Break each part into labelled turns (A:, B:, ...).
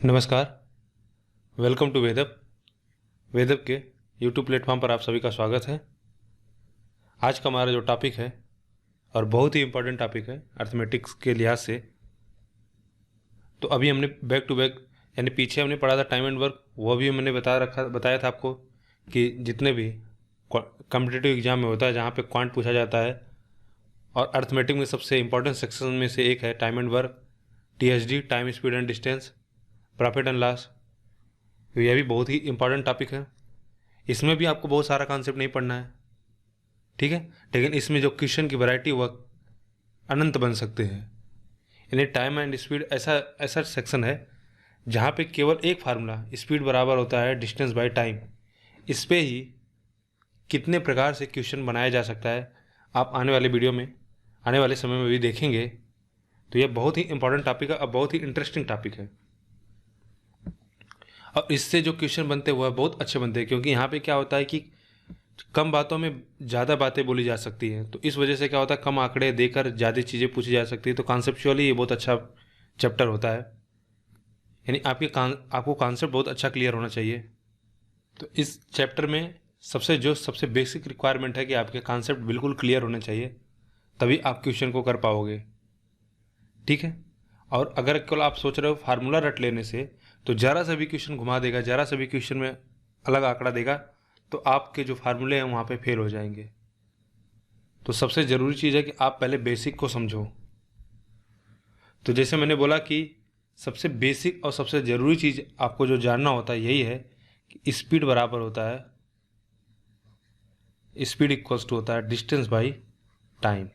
A: नमस्कार। Welcome to वेदअप। वेदअप के YouTube platform पर आप सभी का स्वागत है। आज का हमारा जो टॉपिक है और बहुत ही इम्पोर्टेंट टॉपिक है अर्थमेटिक्स के लिहाज से। तो अभी हमने बैक टू बैक यानी पीछे हमने पढ़ा था टाइम एंड वर्क, वो भी मैंने बताया था आपको कि जितने भी कॉम्पिटिटिव एग्जाम में होता है जहाँ पे क्वांट पूछा जाता है और अर्थमेटिक में सबसे इम्पोर्टेंट सेक्शन में से एक है time and work, TSD time speed and distance, profit and loss. तो यह भी बहुत ही इंपॉर्टेंट टॉपिक है। इसमें भी आपको बहुत सारा कॉन्सेप्ट नहीं पढ़ना है, ठीक है, लेकिन इसमें जो क्वेश्चन की वैरायटी वह अनंत बन सकते हैं। यानी टाइम एंड स्पीड ऐसा ऐसा सेक्शन है जहाँ पे केवल एक फार्मूला स्पीड बराबर होता है डिस्टेंस बाय टाइम। इस पे ही कितने प्रकार से क्वेश्चन बनाया जा सकता है आप आने वाले वीडियो में, आने वाले समय में भी देखेंगे। तो यह बहुत ही इंपॉर्टेंट टॉपिक है और बहुत ही इंटरेस्टिंग टॉपिक है और इससे जो क्वेश्चन बनते हैं वह बहुत अच्छे बनते हैं, क्योंकि यहाँ पे क्या होता है कि कम बातों में ज़्यादा बातें बोली जा सकती हैं। तो इस वजह से क्या होता है, कम आंकड़े देकर ज़्यादा चीज़ें पूछी जा सकती है। तो कॉन्सेप्चुअली ये बहुत अच्छा चैप्टर होता है। यानी आपको कॉन्सेप्ट बहुत अच्छा क्लियर होना चाहिए। तो इस चैप्टर में सबसे बेसिक रिक्वायरमेंट है कि आपके कॉन्सेप्ट बिल्कुल क्लियर होने चाहिए, तभी आप क्वेश्चन को कर पाओगे, ठीक है। और अगर केवल आप सोच रहे हो फार्मूला रट लेने से तो ज़रा सा भी क्वेश्चन घुमा देगा, ज़रा सा भी क्वेश्चन में अलग आंकड़ा देगा तो आपके जो फार्मूले हैं वहाँ पे फेल हो जाएंगे। तो सबसे ज़रूरी चीज़ है कि आप पहले बेसिक को समझो। तो जैसे मैंने बोला कि सबसे बेसिक और सबसे ज़रूरी चीज़ आपको जो जानना होता है यही है कि स्पीड बराबर होता है, स्पीड इक्वल्स टू होता है distance by time.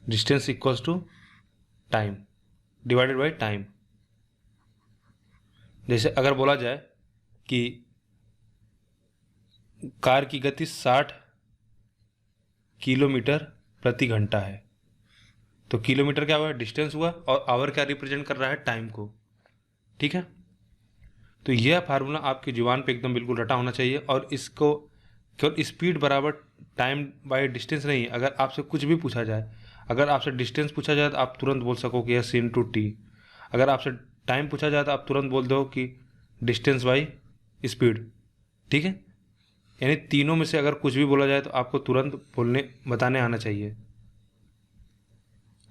A: Distance equals to time divided by time. जैसे अगर बोला जाए कि कार की गति 60 किलोमीटर प्रति घंटा है, तो किलोमीटर क्या हुआ, डिस्टेंस हुआ, और आवर क्या रिप्रेजेंट कर रहा है, टाइम को, ठीक है। तो यह फार्मूला आपकी जुबान पे एकदम बिल्कुल रटा होना चाहिए। और इसको केवल स्पीड बराबर टाइम बाय डिस्टेंस नहीं, अगर आपसे कुछ भी पूछा जाए, अगर आपसे डिस्टेंस पूछा जाए तो आप तुरंत बोल सको कि यस इंटू टी। अगर आपसे टाइम पूछा जाए तो आप तुरंत बोल दो कि डिस्टेंस बाई स्पीड, ठीक है। यानी तीनों में से अगर कुछ भी बोला जाए तो आपको तुरंत बताने आना चाहिए।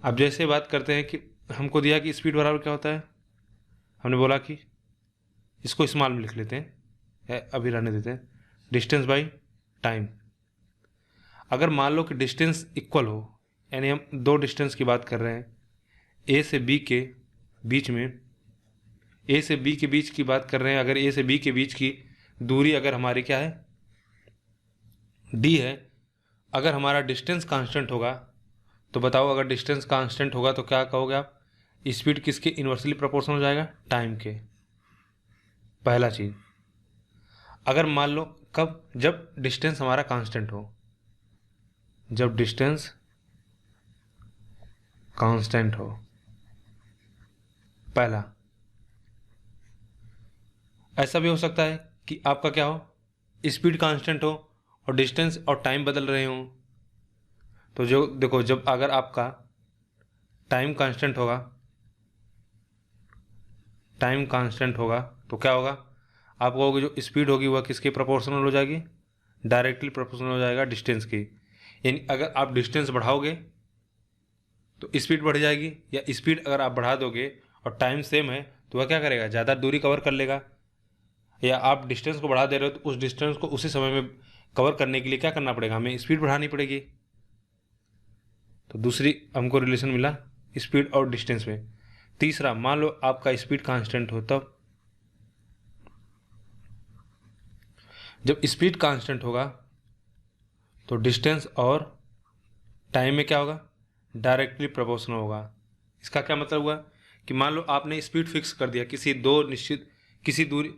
A: अब जैसे बात करते हैं कि हमको दिया कि स्पीड बराबर क्या होता है, हमने बोला कि इसको स्मॉल में लिख लेते हैं, अभी रहने देते हैं, डिस्टेंस बाई टाइम। अगर मान लो कि डिस्टेंस इक्वल हो, यानी हम दो डिस्टेंस की बात कर रहे हैं, ए से बी के बीच में, ए से बी के बीच की बात कर रहे हैं, अगर ए से बी के बीच की दूरी अगर हमारी क्या है, डी है, अगर हमारा डिस्टेंस कांस्टेंट होगा तो बताओ, अगर डिस्टेंस कांस्टेंट होगा तो क्या कहोगे आप, स्पीड किसके इन्वर्सली प्रोपोर्शनल हो जाएगा, टाइम के। पहला चीज। अगर मान लो कब, जब डिस्टेंस हमारा कांस्टेंट हो, जब डिस्टेंस कांस्टेंट हो, पहला। ऐसा भी हो सकता है कि आपका क्या हो, स्पीड कांस्टेंट हो और डिस्टेंस और टाइम बदल रहे हो। तो जो देखो, जब अगर आपका टाइम कांस्टेंट होगा, टाइम कांस्टेंट होगा तो क्या होगा, आप कहोगे जो स्पीड होगी वह किसके प्रोपोर्शनल हो जाएगी, डायरेक्टली प्रोपोर्शनल हो जाएगा डिस्टेंस की। यानी अगर आप डिस्टेंस बढ़ाओगे तो स्पीड बढ़ जाएगी, या स्पीड अगर आप बढ़ा दोगे और टाइम सेम है तो वह क्या करेगा, ज़्यादा दूरी कवर कर लेगा। या आप डिस्टेंस को बढ़ा दे रहे हो तो उस डिस्टेंस को उसी समय में कवर करने के लिए क्या करना पड़ेगा, हमें स्पीड बढ़ानी पड़ेगी। तो दूसरी हमको रिलेशन मिला स्पीड और डिस्टेंस में। तीसरा, मान लो आपका स्पीड कांस्टेंट हो, तब जब स्पीड कांस्टेंट होगा तो डिस्टेंस और टाइम में क्या होगा, डायरेक्टली प्रोपोर्शनल होगा। इसका क्या मतलब हुआ कि मान लो आपने स्पीड फिक्स कर दिया, किसी दूरी,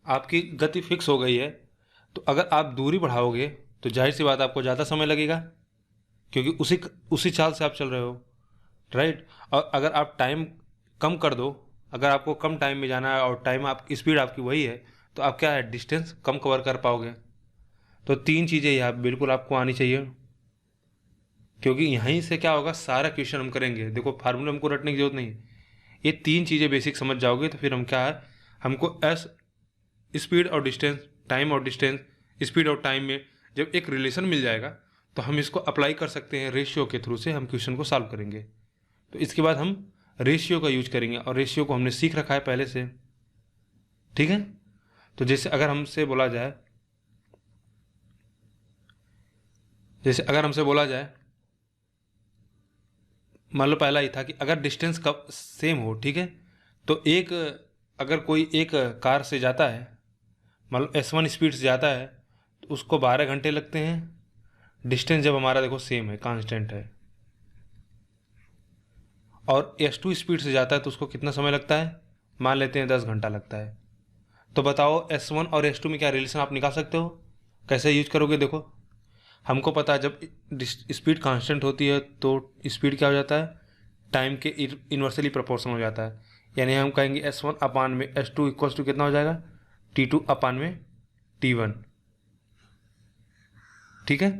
A: आपकी गति फिक्स हो गई है, तो अगर आप दूरी बढ़ाओगे तो जाहिर सी बात आपको ज़्यादा समय लगेगा, क्योंकि उसी चाल से आप चल रहे हो, राइट। और अगर आप टाइम कम कर दो, अगर आपको कम टाइम में जाना है और टाइम आप स्पीड आपकी वही है, तो आप क्या है, डिस्टेंस कम कवर कर पाओगे। तो तीन चीज़ें यहाँ बिल्कुल आपको आनी चाहिए, क्योंकि यहीं से क्या होगा, सारा क्वेश्चन हम करेंगे। देखो फार्मूला हमको रटने की जरूरत नहीं है, ये 3 चीज़ें बेसिक समझ जाओगे तो फिर हम क्या है, हमको एस स्पीड और डिस्टेंस, टाइम और डिस्टेंस, स्पीड और टाइम में जब एक रिलेशन मिल जाएगा तो हम इसको अप्लाई कर सकते हैं, रेशियो के थ्रू से हम क्वेश्चन को सॉल्व करेंगे। तो इसके बाद हम रेशियो का यूज करेंगे और रेशियो को हमने सीख रखा है पहले से, ठीक है। तो जैसे अगर हमसे बोला जाए, मान लो पहला ही था कि अगर डिस्टेंस कब सेम हो, ठीक है, तो अगर कोई एक कार से जाता है, मान लो S1 स्पीड से जाता है तो उसको 12 घंटे लगते हैं। डिस्टेंस जब हमारा देखो सेम है, कांस्टेंट है, और S2 स्पीड से जाता है तो उसको कितना समय लगता है, मान लेते हैं 10 घंटा लगता है। तो बताओ S1 और S2 में क्या रिलेशन आप निकाल सकते हो, कैसे यूज करोगे। देखो हमको पता है जब स्पीड कांस्टेंट होती है तो स्पीड क्या हो जाता है, टाइम के इन्वर्सली प्रोपोर्शनल हो जाता है। यानी हम कहेंगे S1 अपान में S2 इक्वल्स टू कितना हो जाएगा, T2 अपान में T1, ठीक है।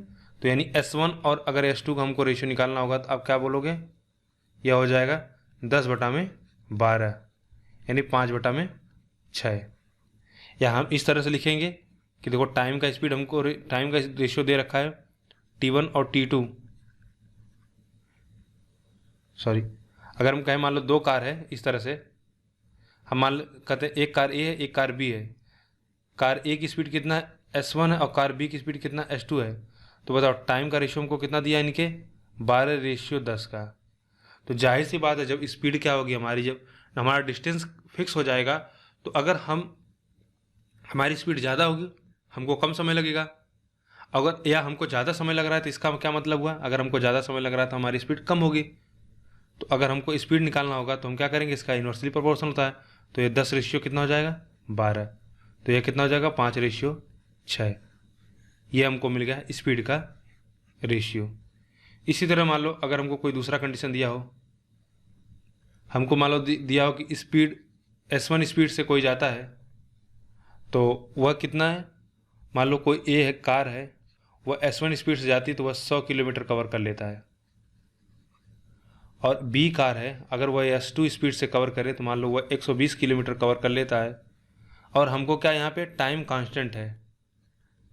A: तो यानी S1 और अगर S2 का हमको रेशियो निकालना होगा तो आप क्या बोलोगे, यह हो जाएगा 10/12, यानी 5/6। या हम इस तरह से लिखेंगे कि देखो टाइम का स्पीड हमको टाइम का रेशियो दे रखा है T1 और T2, सॉरी, अगर हम कहें मान लो 2 कार है, इस तरह से हम कहते हैं एक कार A है एक कार B है। कार A की स्पीड कितना है, S1 है, और कार B की स्पीड कितना S2 है। तो बताओ टाइम का रेशियो हमको कितना दिया है इनके, 12:10 का। तो जाहिर सी बात है जब स्पीड क्या होगी हमारी, जब हमारा डिस्टेंस फिक्स हो जाएगा तो अगर हमारी स्पीड ज़्यादा होगी हमको कम समय लगेगा, अगर या हमको ज़्यादा समय लग रहा है तो इसका क्या मतलब हुआ, अगर हमको ज़्यादा समय लग रहा है तो हमारी स्पीड कम होगी। तो अगर हमको स्पीड निकालना होगा तो हम क्या करेंगे, इसका इन्वर्सली प्रोपोर्शन होता है। तो ये 10 रेशियो कितना हो जाएगा, 12। तो ये कितना हो जाएगा, 5/6। ये हमको मिल गया स्पीड का रेशियो। इसी तरह मान लो अगर हमको कोई दूसरा कंडीशन दिया हो, हमको मान लो दिया हो कि स्पीड S1 स्पीड से कोई जाता है तो वह कितना है, मान लो कोई A है, कार है, वह S1 स्पीड से जाती है तो वह 100 किलोमीटर कवर कर लेता है। और B कार है, अगर वह S2 स्पीड से कवर करे तो मान लो वह 120 किलोमीटर कवर कर लेता है। और हमको क्या यहाँ पे टाइम कांस्टेंट है,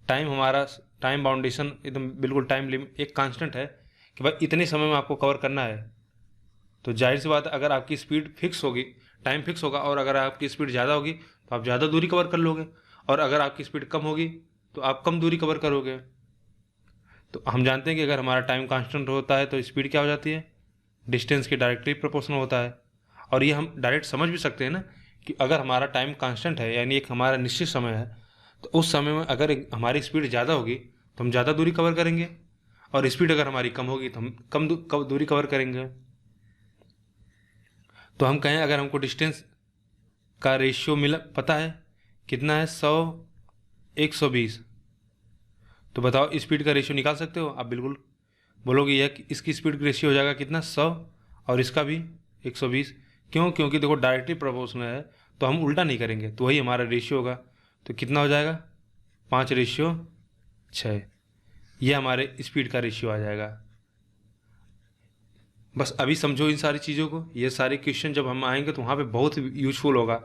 A: टाइम हमारा टाइम बाउंडेशन एकदम बिल्कुल टाइम लिमिट एक कांस्टेंट है कि भाई इतने समय में आपको कवर करना है। तो जाहिर सी बात है अगर आपकी स्पीड फिक्स होगी, टाइम फिक्स होगा, और अगर आपकी स्पीड ज़्यादा होगी तो आप ज़्यादा दूरी कवर कर लोगे, और अगर आपकी स्पीड कम होगी तो आप कम दूरी कवर करोगे। तो हम जानते हैं कि अगर हमारा टाइम कांस्टेंट होता है तो स्पीड क्या हो जाती है, डिस्टेंस के डायरेक्टली प्रोपोर्शनल होता है। और ये हम डायरेक्ट समझ भी सकते हैं ना कि अगर हमारा टाइम कांस्टेंट है यानी एक हमारा निश्चित समय है, तो उस समय में अगर हमारी स्पीड ज़्यादा होगी तो हम ज़्यादा दूरी कवर करेंगे, और स्पीड अगर हमारी कम होगी तो हम कम दूरी कवर करेंगे। तो हम कहें अगर हमको डिस्टेंस का रेशियो मिला पता है कितना है, 100/120, तो बताओ स्पीड का रेशियो निकाल सकते हो आप, बिल्कुल बोलोगे यह कि इसकी स्पीड रेशियो हो जाएगा कितना, 100, और इसका भी 120। क्यों, क्योंकि देखो डायरेक्टली प्रोपोर्शनल है तो हम उल्टा नहीं करेंगे, तो वही हमारा रेशियो होगा। तो कितना हो जाएगा, 5/6, ये हमारे स्पीड का रेशियो आ जाएगा। बस अभी समझो इन सारी चीज़ों को, ये सारे क्वेश्चन जब हम आएंगे तो वहाँ पे बहुत यूजफुल होगा।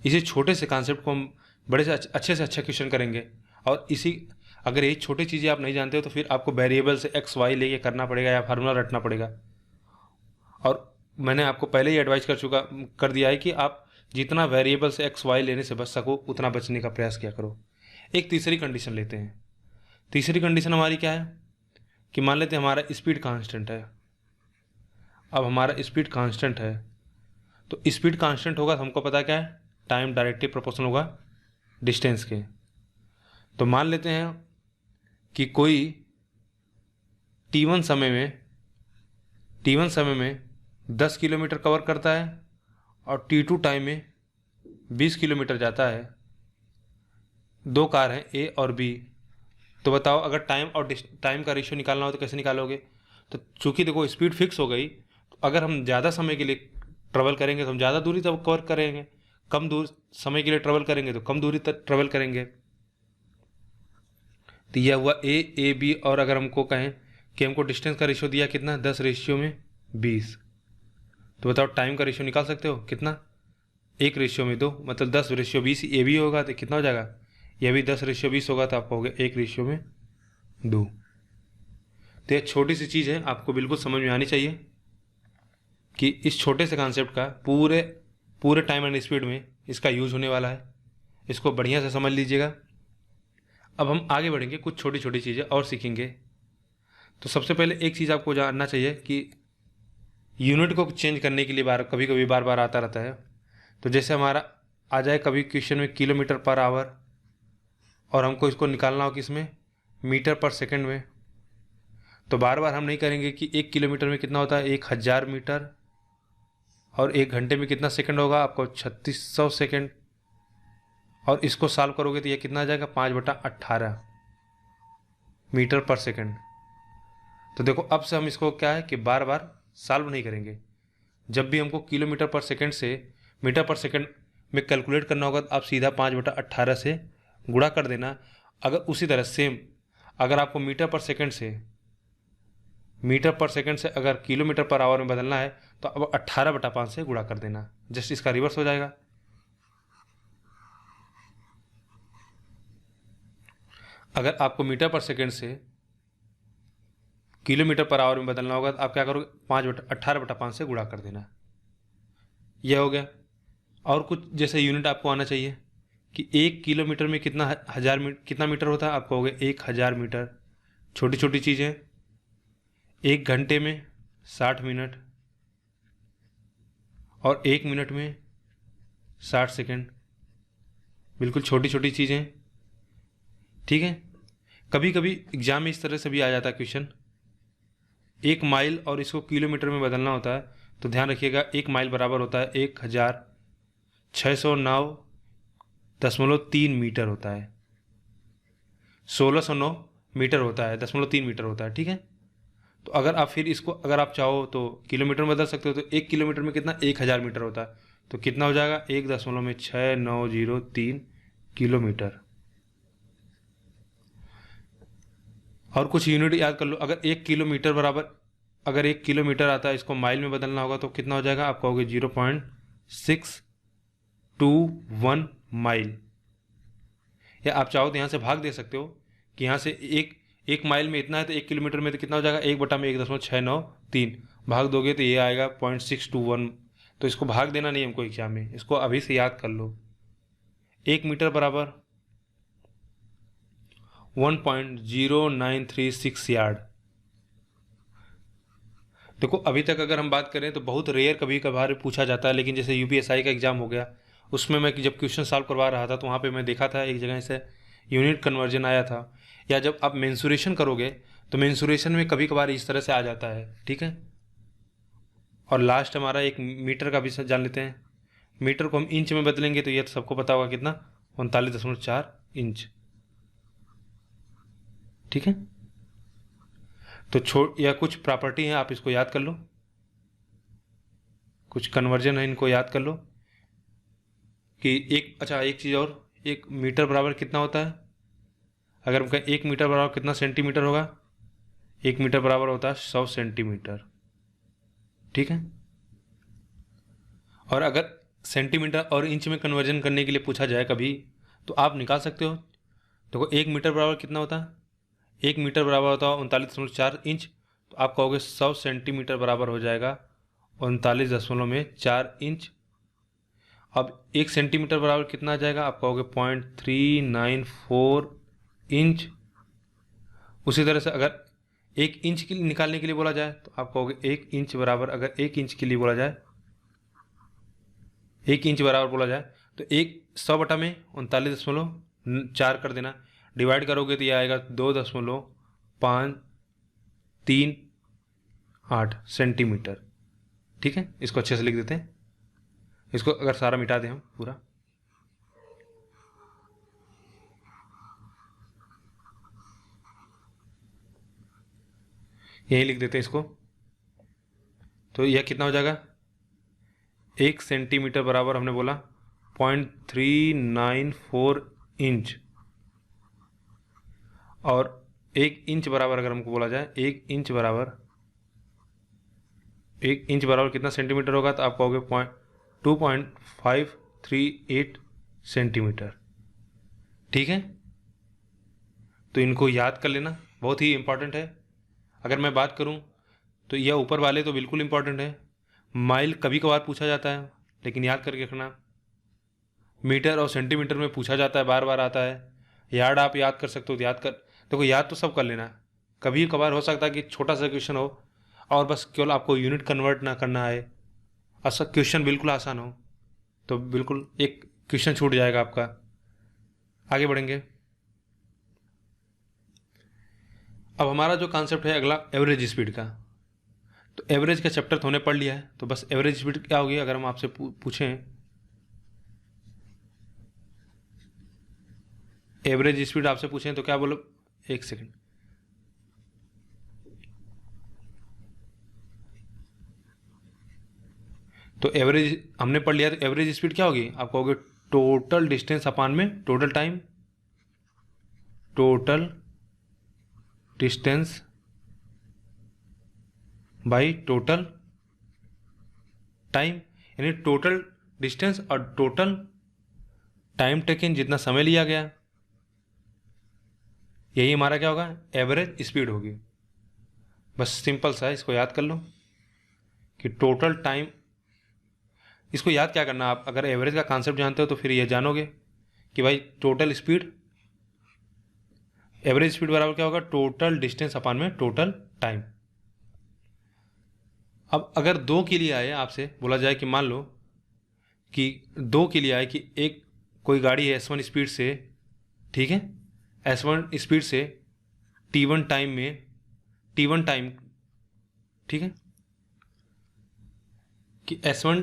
A: इसी छोटे से कॉन्सेप्ट को हम बड़े से अच्छा क्वेश्चन करेंगे। और अगर ये छोटी चीज़ें आप नहीं जानते हो तो फिर आपको वेरिएबल से XY लेके करना पड़ेगा या फार्मूला रटना पड़ेगा। और मैंने आपको पहले ही एडवाइस कर दिया है कि आप जितना वेरिएबल से XY लेने से बच सको उतना बचने का प्रयास किया करो। एक तीसरी कंडीशन लेते हैं। तीसरी कंडीशन हमारी क्या है कि मान लेते हैं हमारा स्पीड कांस्टेंट है। अब हमारा स्पीड कांस्टेंट है तो स्पीड कांस्टेंट होगा तो हमको पता क्या है, टाइम डायरेक्टली प्रोपोर्शनल होगा डिस्टेंस के। तो मान लेते हैं कि कोई T1 समय में 10 किलोमीटर कवर करता है और T2 टाइम में 20 किलोमीटर जाता है। 2 कार हैं A और B। तो बताओ अगर टाइम का रेशियो निकालना हो तो कैसे निकालोगे। तो चूंकि देखो स्पीड फिक्स हो गई, तो अगर हम ज़्यादा समय के लिए ट्रेवल करेंगे तो हम ज़्यादा दूरी तब कवर करेंगे, कम दूर समय के लिए ट्रेवल करेंगे तो कम दूरी तक ट्रेवल करेंगे। तो यह हुआ A B। और अगर हमको कहें कि हमको डिस्टेंस का रेशियो दिया कितना, 10/20, तो बताओ टाइम का रेशियो निकाल सकते हो कितना, 1:2, मतलब 10:20 ये भी होगा तो कितना हो जाएगा, ये भी 10:20 होगा तो आप कहोगे 1:2। तो ये छोटी सी चीज़ है, आपको बिल्कुल समझ में आनी चाहिए कि इस छोटे से कॉन्सेप्ट का पूरे पूरे टाइम एंड स्पीड में इसका यूज होने वाला है, इसको बढ़िया से समझ लीजिएगा। अब हम आगे बढ़ेंगे, कुछ छोटी छोटी चीज़ें और सीखेंगे। तो सबसे पहले एक चीज़ आपको जानना चाहिए कि यूनिट को चेंज करने के लिए कभी कभी बार बार आता रहता है। तो जैसे हमारा आ जाए कभी क्वेश्चन में किलोमीटर पर आवर, और हमको इसको निकालना हो किस में, मीटर पर सेकंड में, तो बार बार हम नहीं करेंगे कि 1 किलोमीटर में कितना होता है 1000 मीटर, और 1 घंटे में कितना सेकंड होगा आपको 3600 सेकंड, और इसको सॉल्व करोगे तो ये कितना आ जाएगा 5/18 मीटर पर सेकंड। तो देखो अब से हम इसको क्या है कि बार बार सॉल्व नहीं करेंगे, जब भी हमको किलोमीटर पर सेकंड से मीटर पर सेकंड में कैलकुलेट करना होगा तो आप सीधा 5/18 से गुणा कर देना। अगर उसी तरह सेम अगर आपको मीटर पर सेकंड से अगर किलोमीटर पर आवर में बदलना है तो अब 18/5 से गुणा कर देना, जस्ट इसका रिवर्स हो जाएगा। अगर आपको मीटर पर सेकंड से किलोमीटर पर आवर में बदलना होगा तो आप क्या करोगे 18/5 से गुणा कर देना, यह हो गया। और कुछ जैसे यूनिट आपको आना चाहिए कि 1 किलोमीटर में कितना मीटर होता है, आप कहोगे 1000 मीटर। छोटी छोटी चीज़ें, 1 घंटे में 60 मिनट, और 1 मिनट में 60 सेकंड, बिल्कुल छोटी छोटी चीज़ें, ठीक है। कभी कभी एग्जाम में इस तरह से भी आ जाता है क्वेश्चन, 1 माइल और इसको किलोमीटर में बदलना होता है, तो ध्यान रखिएगा 1 माइल बराबर होता है 1609.3 मीटर होता है, 1609 मीटर होता है, 0.3 मीटर होता है, ठीक है। तो अगर आप फिर इसको अगर आप चाहो तो किलोमीटर में बदल सकते हो, तो 1 किलोमीटर में कितना 1000 मीटर होता है, तो कितना हो जाएगा 1.6903 किलोमीटर। और कुछ यूनिट याद कर लो, अगर 1 किलोमीटर आता है, इसको माइल में बदलना होगा तो कितना हो जाएगा, आप कहोगे 0.621 माइल। या आप चाहो तो यहाँ से भाग दे सकते हो कि यहाँ से एक माइल में इतना है तो 1 किलोमीटर में तो कितना हो जाएगा 1/1.693, भाग दोगे तो ये आएगा 0.621। तो इसको भाग देना नहीं हमको एग्जाम में, इसको अभी से याद कर लो। 1 मीटर बराबर 1.0936 यार्ड। देखो अभी तक अगर हम बात करें तो बहुत रेयर कभी कभार पूछा जाता है, लेकिन जैसे यूपीएसआई का एग्जाम हो गया, उसमें मैं जब क्वेश्चन सॉल्व करवा रहा था तो वहाँ पे मैं देखा था एक जगह से यूनिट कन्वर्जन आया था। या जब आप मेंसुरेशन करोगे तो मेंसुरेशन में कभी कभार इस तरह से आ जाता है, ठीक है। और लास्ट हमारा एक मीटर का भी जान लेते हैं। मीटर को हम इंच में बदलेंगे तो ये तो सबको पता होगा कितना, 39.4 इंच, ठीक है। तो या कुछ प्रॉपर्टी है आप इसको याद कर लो, कुछ कन्वर्जन है इनको याद कर लो कि एक चीज़ और, 1 मीटर बराबर कितना होता है, अगर हम कहें 1 मीटर बराबर कितना सेंटीमीटर होगा, 1 मीटर बराबर होता है 100 सेंटीमीटर, ठीक है। और अगर सेंटीमीटर और इंच में कन्वर्जन करने के लिए पूछा जाए कभी तो आप निकाल सकते हो। देखो 1 मीटर बराबर कितना होता है, 1 मीटर बराबर होता है 39.4 इंच, तो आप कहोगे 100 सेंटीमीटर बराबर हो जाएगा 39.4 इंच। अब 1 सेंटीमीटर बराबर कितना आ जाएगा, आप कहोगे 0.394 इंच। उसी तरह से अगर 1 इंच के लिए निकालने के लिए बोला जाए तो आप कहोगे 1 इंच बराबर, अगर 1 इंच के लिए बोला जाए, 1 इंच बराबर बोला जाए तो 100 बटा में 39.4 कर देना, डिवाइड करोगे तो ये आएगा 2.538 सेंटीमीटर, ठीक है। इसको अच्छे से लिख देते हैं, इसको अगर सारा मिटा दें हम पूरा, यही लिख देते हैं इसको, तो यह कितना हो जाएगा, 1 सेंटीमीटर बराबर हमने बोला 0.394 इंच, और 1 इंच बराबर अगर हमको बोला जाए, 1 इंच बराबर 1 इंच बराबर कितना सेंटीमीटर होगा, तो आप कहोगे 2.538 सेंटीमीटर। ठीक है, तो इनको याद कर लेना, बहुत ही इंपॉर्टेंट है। अगर मैं बात करूं तो यह ऊपर वाले तो बिल्कुल इंपॉर्टेंट है। माइल कभी कभार पूछा जाता है, लेकिन याद करके रखना। मीटर और सेंटीमीटर में पूछा जाता है, बार बार आता है। यार्ड आप याद कर सकते हो, तो याद कर, देखो याद तो सब कर लेना। कभी कभार हो सकता है कि छोटा सा क्वेश्चन हो और बस केवल आपको यूनिट कन्वर्ट ना करना है, ऐसा क्वेश्चन बिल्कुल आसान हो, तो बिल्कुल एक क्वेश्चन छूट जाएगा आपका। आगे बढ़ेंगे। अब हमारा जो कॉन्सेप्ट है अगला, एवरेज स्पीड का। तो एवरेज का चैप्टर तो हमने पढ़ लिया है, तो बस एवरेज स्पीड क्या होगी अगर हम आपसे पूछें, एवरेज स्पीड आपसे पूछें तो क्या बोलो, एक सेकंड। तो एवरेज हमने पढ़ लिया, तो एवरेज स्पीड क्या होगी, आप कहोगे टोटल डिस्टेंस अपान में total time, total distance by total time, यानी टोटल डिस्टेंस और टोटल टाइम टेकन, जितना समय लिया गया, यही हमारा क्या होगा, एवरेज स्पीड होगी। बस सिंपल सा है, इसको याद कर लो कि टोटल टाइम। इसको याद क्या करना, आप अगर एवरेज का कॉन्सेप्ट जानते हो तो फिर ये जानोगे कि भाई टोटल स्पीड, एवरेज स्पीड बराबर क्या होगा, टोटल डिस्टेंस अपान में टोटल टाइम। अब अगर दो के लिए आए, आपसे बोला जाए कि मान लो कि दो के लिए आए कि एक कोई गाड़ी है S1 स्पीड से, ठीक है, S1 स्पीड से T1 टाइम में, T1 टाइम, ठीक है, कि S1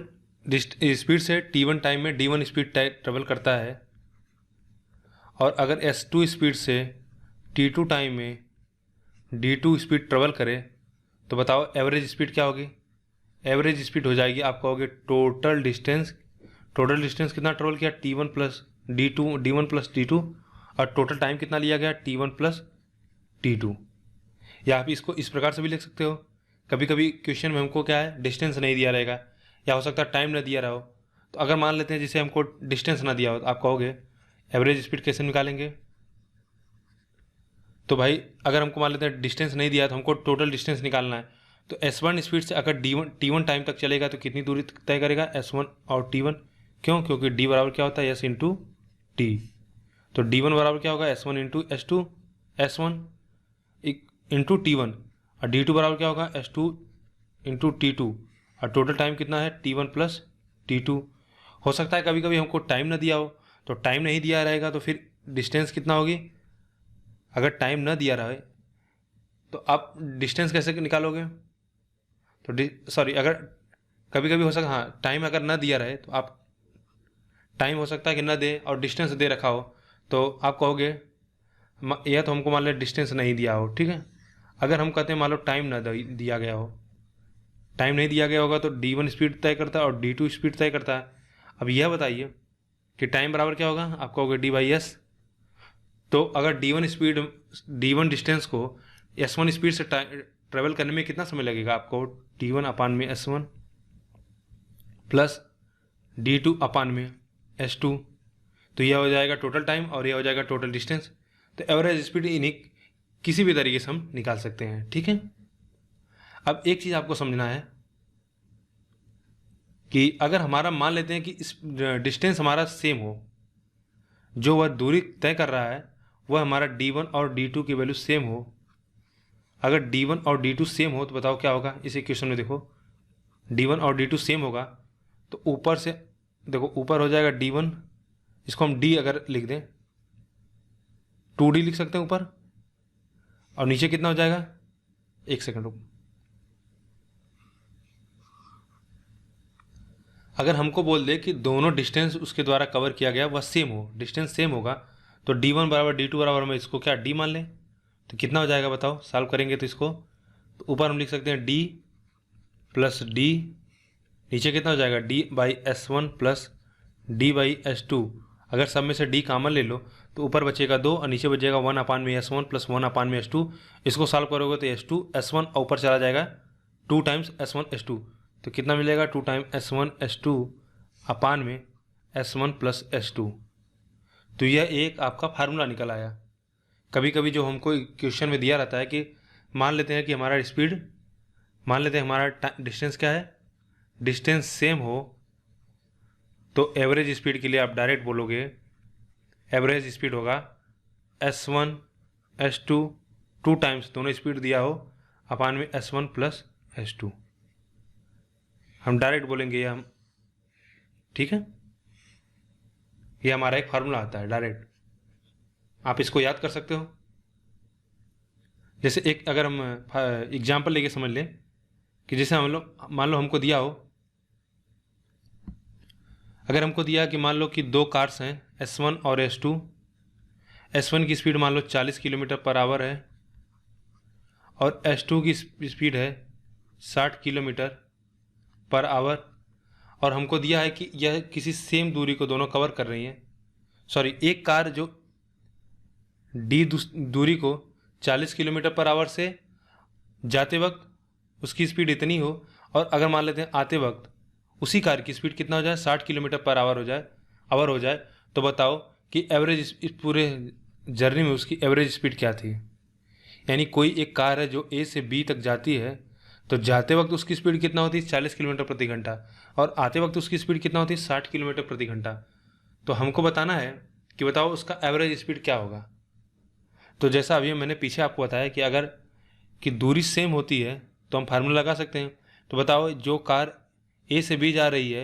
A: स्पीड से T1 टाइम में D1 स्पीड ट्रेवल करता है, और अगर S2 स्पीड से T2 टाइम में D2 स्पीड ट्रेवल करे, तो बताओ एवरेज स्पीड क्या होगी। एवरेज स्पीड हो जाएगी, आप कहोगे टोटल डिस्टेंस, टोटल डिस्टेंस कितना ट्रेवल किया, T1 plus D2, D1 plus D2, और टोटल टाइम कितना लिया गया, T1 प्लस T2। या आप इसको इस प्रकार से भी लिख सकते हो, कभी कभी क्वेश्चन में हमको क्या है, डिस्टेंस नहीं दिया रहेगा, या हो सकता है टाइम ना दिया रहा हो। तो अगर मान लेते हैं जिसे हमको डिस्टेंस ना दिया हो, तो आप कहोगे एवरेज स्पीड कैसे निकालेंगे। तो भाई अगर हमको मान लेते हैं डिस्टेंस नहीं दिया, तो हमको टोटल डिस्टेंस निकालना है। तो S1 स्पीड से अगर T1 टाइम तक चलेगा तो कितनी दूरी तय करेगा, S1 और T1। क्यों, क्योंकि D बराबर क्या होता है, S इंटू T। तो D1 बराबर क्या होगा, S1 into S2, S1 into T1, और D2 बराबर क्या होगा, S2 इंटू T2, और टोटल टाइम कितना है, T1 प्लस T2। हो सकता है कभी कभी हमको टाइम ना दिया हो, तो टाइम नहीं दिया रहेगा तो फिर डिस्टेंस कितना होगी। अगर टाइम ना दिया रहे तो आप डिस्टेंस कैसे निकालोगे, तो सॉरी, अगर कभी कभी हो सकता, हाँ टाइम अगर ना दिया रहे तो आप, टाइम हो सकता है कि ना दे और डिस्टेंस दे रखा हो, तो आप कहोगे यह तो हमको मान लो डिस्टेंस नहीं दिया हो, ठीक है। अगर हम कहते हैं मान लो टाइम ना दिया गया हो, टाइम नहीं दिया गया होगा, तो D1 स्पीड तय करता है और D2 स्पीड तय करता है। अब यह बताइए कि टाइम बराबर क्या होगा, आप कहोगे D/S। तो अगर D1 डिस्टेंस को S1 स्पीड से ट्रेवल करने में कितना समय लगेगा, आपको T1 अपान में S1 प्लस D2 अपान में S2, तो यह हो जाएगा टोटल टाइम और यह हो जाएगा टोटल डिस्टेंस। तो एवरेज स्पीड इन्हीं किसी भी तरीके से हम निकाल सकते हैं, ठीक है। अब एक चीज़ आपको समझना है कि अगर हमारा मान लेते हैं कि इस डिस्टेंस हमारा सेम हो, जो वह दूरी तय कर रहा है वह हमारा D1 और D2 की वैल्यू सेम हो। अगर D1 और D2 सेम हो तो बताओ क्या होगा, इस इक्वेशन में देखो D1 और D2 सेम होगा, तो ऊपर से देखो, ऊपर हो जाएगा D1, इसको हम D अगर लिख दें 2D लिख सकते हैं ऊपर, और नीचे कितना हो जाएगा, एक सेकंड रुक। अगर हमको बोल दे कि दोनों डिस्टेंस उसके द्वारा कवर किया गया वह सेम हो, डिस्टेंस सेम होगा, तो D1 बराबर D2 बराबर हम इसको क्या D मान लें, तो कितना हो जाएगा बताओ, सॉल्व करेंगे तो इसको, तो ऊपर हम लिख सकते हैं D प्लस D, नीचे कितना हो जाएगा D/S1 प्लस D/S2। अगर सब में से D कॉमन ले लो तो ऊपर बचेगा 2 और नीचे बचेगा 1 अपान में S1 प्लस 1 अपान में S2। इसको सॉल्व करोगे तो S2 S1 और ऊपर चला जाएगा टू टाइम्स S1 S2, तो कितना मिलेगा 2 टाइम S1 S2 अपान में S1 प्लस S2। तो यह एक आपका फार्मूला निकल आया। कभी कभी जो हमको क्वेश्चन में दिया रहता है कि मान लेते हैं कि हमारा स्पीड, मान लेते हैं हमारा डिस्टेंस क्या है, डिस्टेंस सेम हो, तो एवरेज स्पीड के लिए आप डायरेक्ट बोलोगे एवरेज स्पीड होगा S1 S2 2 टाइम्स दोनों स्पीड दिया हो अपान में S1 प्लस S2। हम डायरेक्ट बोलेंगे ये हम, ठीक है, ये हमारा एक फार्मूला आता है डायरेक्ट, आप इसको याद कर सकते हो। जैसे एक अगर हम एग्जाम्पल लेके समझ लें कि जैसे हम लोग मान लो हमको दिया हो, अगर हमको दिया कि मान लो कि दो कार्स हैं S1 और S2, S1 की स्पीड मान लो 40 किलोमीटर पर आवर है और S2 की स्पीड है 60 किलोमीटर पर आवर, और हमको दिया है कि यह किसी सेम दूरी को दोनों कवर कर रही हैं। सॉरी, एक कार जो डी दूरी को 40 किलोमीटर पर आवर से जाते वक्त उसकी स्पीड इतनी हो, और अगर मान लेते हैं आते वक्त उसी कार की स्पीड कितना हो जाए 60 किलोमीटर पर आवर हो जाए, तो बताओ कि एवरेज इस पूरे जर्नी में उसकी एवरेज स्पीड क्या थी। यानी कोई एक कार है जो ए से बी तक जाती है, तो जाते वक्त उसकी स्पीड कितना होती है 40 किलोमीटर प्रति घंटा, और आते वक्त उसकी स्पीड कितना होती है 60 किलोमीटर प्रति घंटा। तो हमको बताना है कि बताओ उसका एवरेज स्पीड क्या होगा। तो जैसा अभी मैंने पीछे आपको बताया कि अगर कि दूरी सेम होती है तो हम फार्मूला लगा सकते हैं। तो बताओ जो कार ए से बी जा रही है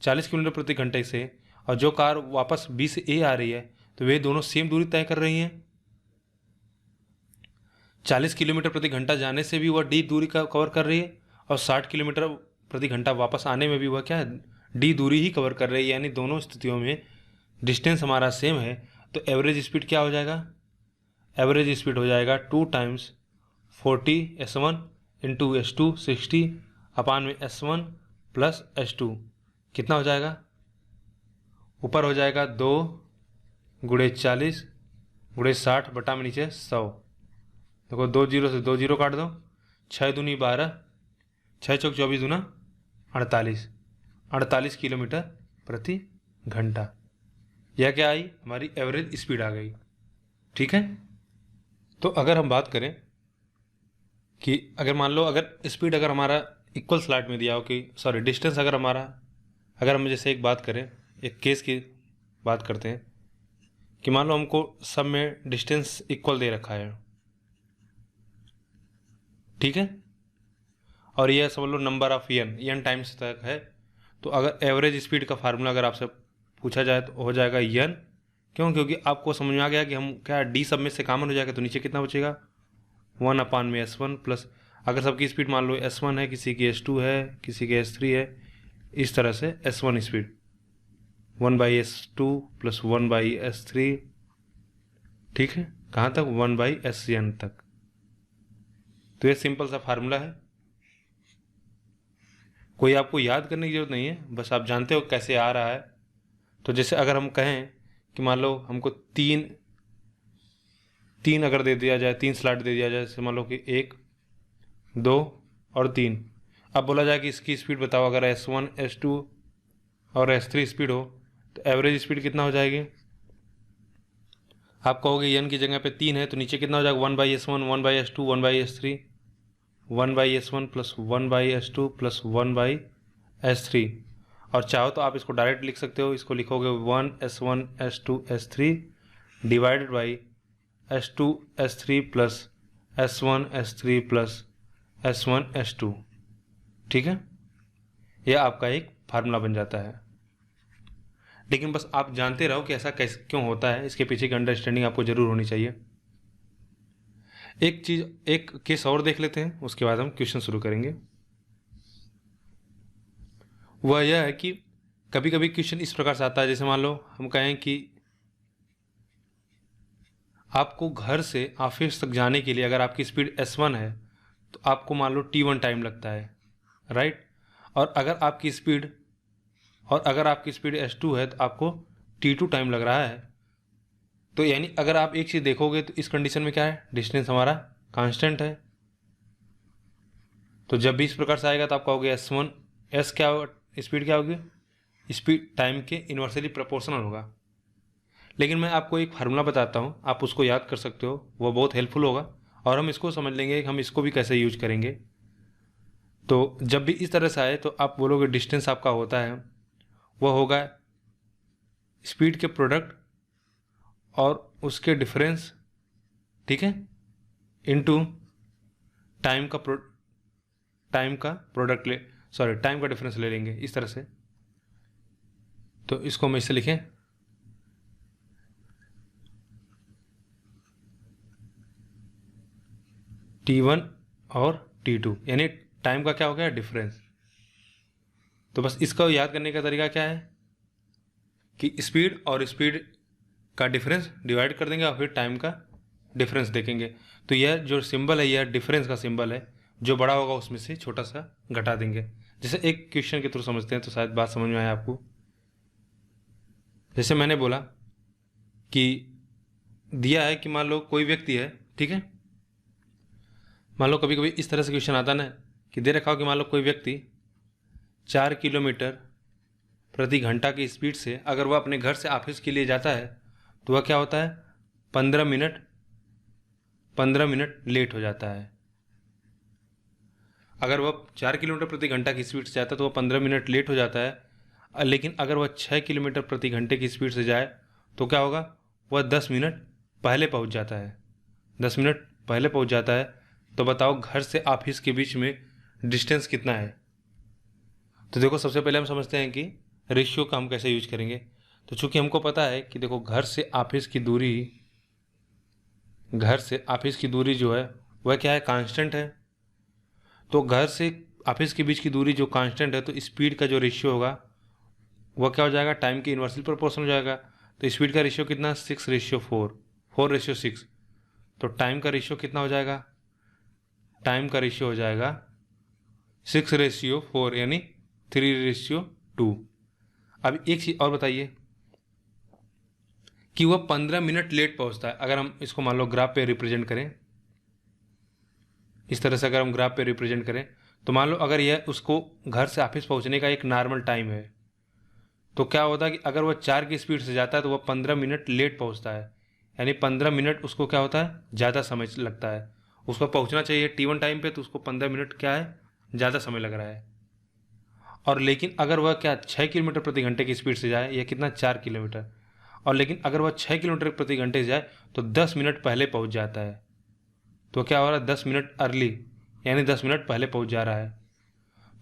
A: 40 किलोमीटर प्रति घंटे से, और जो कार वापस बी से ए आ रही है, तो वे दोनों सेम दूरी तय कर रही हैं। 40 किलोमीटर प्रति घंटा जाने से भी वह डी दूरी का कवर कर रही है, और 60 किलोमीटर प्रति घंटा वापस आने में भी वह क्या है डी दूरी ही कवर कर रही है। यानी दोनों स्थितियों में डिस्टेंस हमारा सेम है, तो एवरेज स्पीड क्या हो जाएगा, एवरेज स्पीड हो जाएगा 2 टाइम्स 40 S1 इंटू S2 60 अपान में S1 प्लस S2। कितना हो जाएगा, ऊपर हो जाएगा 2 गुणे 40 गुणे 60 बटा में नीचे 100। देखो 2 जीरो से 2 जीरो काट दो, 6 दूनी 12, 6 चौक 24 दूना 48 किलोमीटर प्रति घंटा। यह क्या आई, हमारी एवरेज स्पीड आ गई। ठीक है, तो अगर हम बात करें कि अगर मान लो अगर स्पीड अगर हमारा इक्वल स्लॉट में दिया हो कि सॉरी डिस्टेंस अगर हमारा, अगर हम जैसे एक बात करें, एक केस की बात करते हैं कि मान लो हमको सब में डिस्टेंस इक्वल दे रखा है, ठीक है, और यह समझ लो नंबर ऑफ एन टाइम्स तक है। तो अगर एवरेज स्पीड का फार्मूला अगर आपसे पूछा जाए तो हो जाएगा एन। क्यों, क्योंकि आपको समझ में आ गया कि हम क्या डी सब में से कॉमन हो जाएगा, तो नीचे कितना बचेगा 1 अपान में S1 प्लस, अगर सबकी स्पीड मान लो S1 है, किसी की S2 है, किसी की S3 है, इस तरह से S1 speed 1/S2 plus 1/S3, ठीक है, कहाँ तक 1/SN तक। तो ये सिंपल सा फार्मूला है, कोई आपको याद करने की जरूरत नहीं है, बस आप जानते हो कैसे आ रहा है। तो जैसे अगर हम कहें कि मान लो हमको तीन अगर दे दिया जाए, 3 स्लॉट दे दिया जाए, जैसे मान लो कि 1 2 और 3, अब बोला जाए कि इसकी स्पीड बताओ, अगर S1 S2 और S3 स्पीड हो तो एवरेज स्पीड कितना हो जाएगी। आप कहोगे n की जगह पे 3 है, तो नीचे कितना हो जाएगा 1/S1 1/S2 1/S3, 1/S1 plus 1/S2 plus 1/S3। और चाहो तो आप इसको डायरेक्ट लिख सकते हो, इसको लिखोगे 1S1 S2 S3 divided by S2 S3 plus S1 S3 plus S1 S2, ठीक है, यह आपका एक फार्मूला बन जाता है। लेकिन बस आप जानते रहो कि ऐसा कैसे क्यों होता है, इसके पीछे की अंडरस्टैंडिंग आपको जरूर होनी चाहिए। एक चीज, एक केस और देख लेते हैं, उसके बाद हम क्वेश्चन शुरू करेंगे। वह यह है कि कभी कभी क्वेश्चन इस प्रकार से आता है, जैसे मान लो हम कहें कि आपको घर से ऑफिस तक जाने के लिए अगर आपकी स्पीड S1 है तो आपको मान लो T1 टाइम लगता है, राइट, और अगर आपकी स्पीड S2 है तो आपको T2 टाइम लग रहा है। तो यानी अगर आप एक चीज़ देखोगे तो इस कंडीशन में क्या है, डिस्टेंस हमारा कांस्टेंट है। तो जब भी इस प्रकार से आएगा तो आप कहोगे S1, S क्या होगा, स्पीड क्या होगी, स्पीड टाइम के इन्वर्सली प्रोपोर्शनल होगा। लेकिन मैं आपको एक फार्मूला बताता हूँ, आप उसको याद कर सकते हो, वो बहुत हेल्पफुल होगा और हम इसको समझ लेंगे कि हम इसको भी कैसे यूज करेंगे। तो जब भी इस तरह से आए तो आप बोलोगे डिस्टेंस आपका होता है वो होगा स्पीड के प्रोडक्ट और उसके डिफरेंस, ठीक है, इनटू टाइम का प्रोडक्ट टाइम का डिफरेंस ले लेंगे इस तरह से। तो इसको हम इससे लिखें T1 और T2, यानी टाइम का क्या हो गया, डिफरेंस। तो बस इसका याद करने का तरीका क्या है कि स्पीड और स्पीड का डिफरेंस डिवाइड कर देंगे और फिर टाइम का डिफरेंस देखेंगे। तो यह जो सिंबल है यह डिफरेंस का सिंबल है, जो बड़ा होगा उसमें से छोटा सा घटा देंगे। जैसे एक क्वेश्चन के थ्रू समझते हैं तो शायद बात समझ में आए आपको। जैसे मैंने बोला कि दिया है कि मान लो कोई व्यक्ति है, ठीक है, मान लो कभी कभी इस तरह से क्वेश्चन आता ना कि दे रखा हो कि मान लो कोई व्यक्ति 4 किलोमीटर प्रति घंटा की स्पीड से अगर वह अपने घर से ऑफिस के लिए जाता है तो वह क्या होता है, 15 मिनट लेट हो जाता है। अगर वह 4 किलोमीटर प्रति घंटा की स्पीड से जाता है तो वह 15 मिनट लेट हो जाता है। लेकिन अगर वह 6 किलोमीटर प्रति घंटे की स्पीड से जाए तो क्या होगा, वह 10 मिनट पहले पहुंच जाता है। 10 मिनट पहले पहुंच जाता है। तो बताओ घर से ऑफिस के बीच में डिस्टेंस कितना है। तो देखो सबसे पहले हम समझते हैं कि रेशियो का हम कैसे यूज करेंगे। तो चूंकि हमको पता है कि देखो घर से ऑफिस की दूरी जो है वह क्या है, कांस्टेंट है। तो घर से ऑफिस के बीच की दूरी जो कांस्टेंट है तो स्पीड का जो रेशियो होगा वह क्या हो जाएगा, टाइम के इन्वर्सली प्रोपोर्शनल हो जाएगा। तो स्पीड का रेशियो कितना, 6:4, 4:6। तो टाइम का रेशियो कितना हो जाएगा, टाइम का रेशियो हो जाएगा 6:4 यानी 3:2। अब एक चीज और बताइए कि वह 15 मिनट लेट पहुंचता है। अगर हम इसको मान लो ग्राफ पे रिप्रेजेंट करें, इस तरह से अगर हम ग्राफ पे रिप्रेजेंट करें तो मान लो अगर यह उसको घर से ऑफिस पहुंचने का एक नॉर्मल टाइम है तो क्या होता है कि अगर वह 4 की स्पीड से जाता है तो वह 15 मिनट लेट पहुंचता है, यानी 15 मिनट उसको क्या होता है, ज़्यादा समय लगता है। उसको पहुंचना चाहिए T1 टाइम पे तो उसको 15 मिनट क्या है, ज़्यादा समय लग रहा है। और लेकिन अगर वह क्या 6 किलोमीटर प्रति घंटे की स्पीड से जाए, यह कितना, 4 किलोमीटर, और लेकिन अगर वह 6 किलोमीटर प्रति घंटे से जाए तो 10 मिनट पहले पहुंच जाता है। तो क्या हो रहा है, 10 मिनट अर्ली, यानी 10 मिनट पहले पहुंच जा रहा है।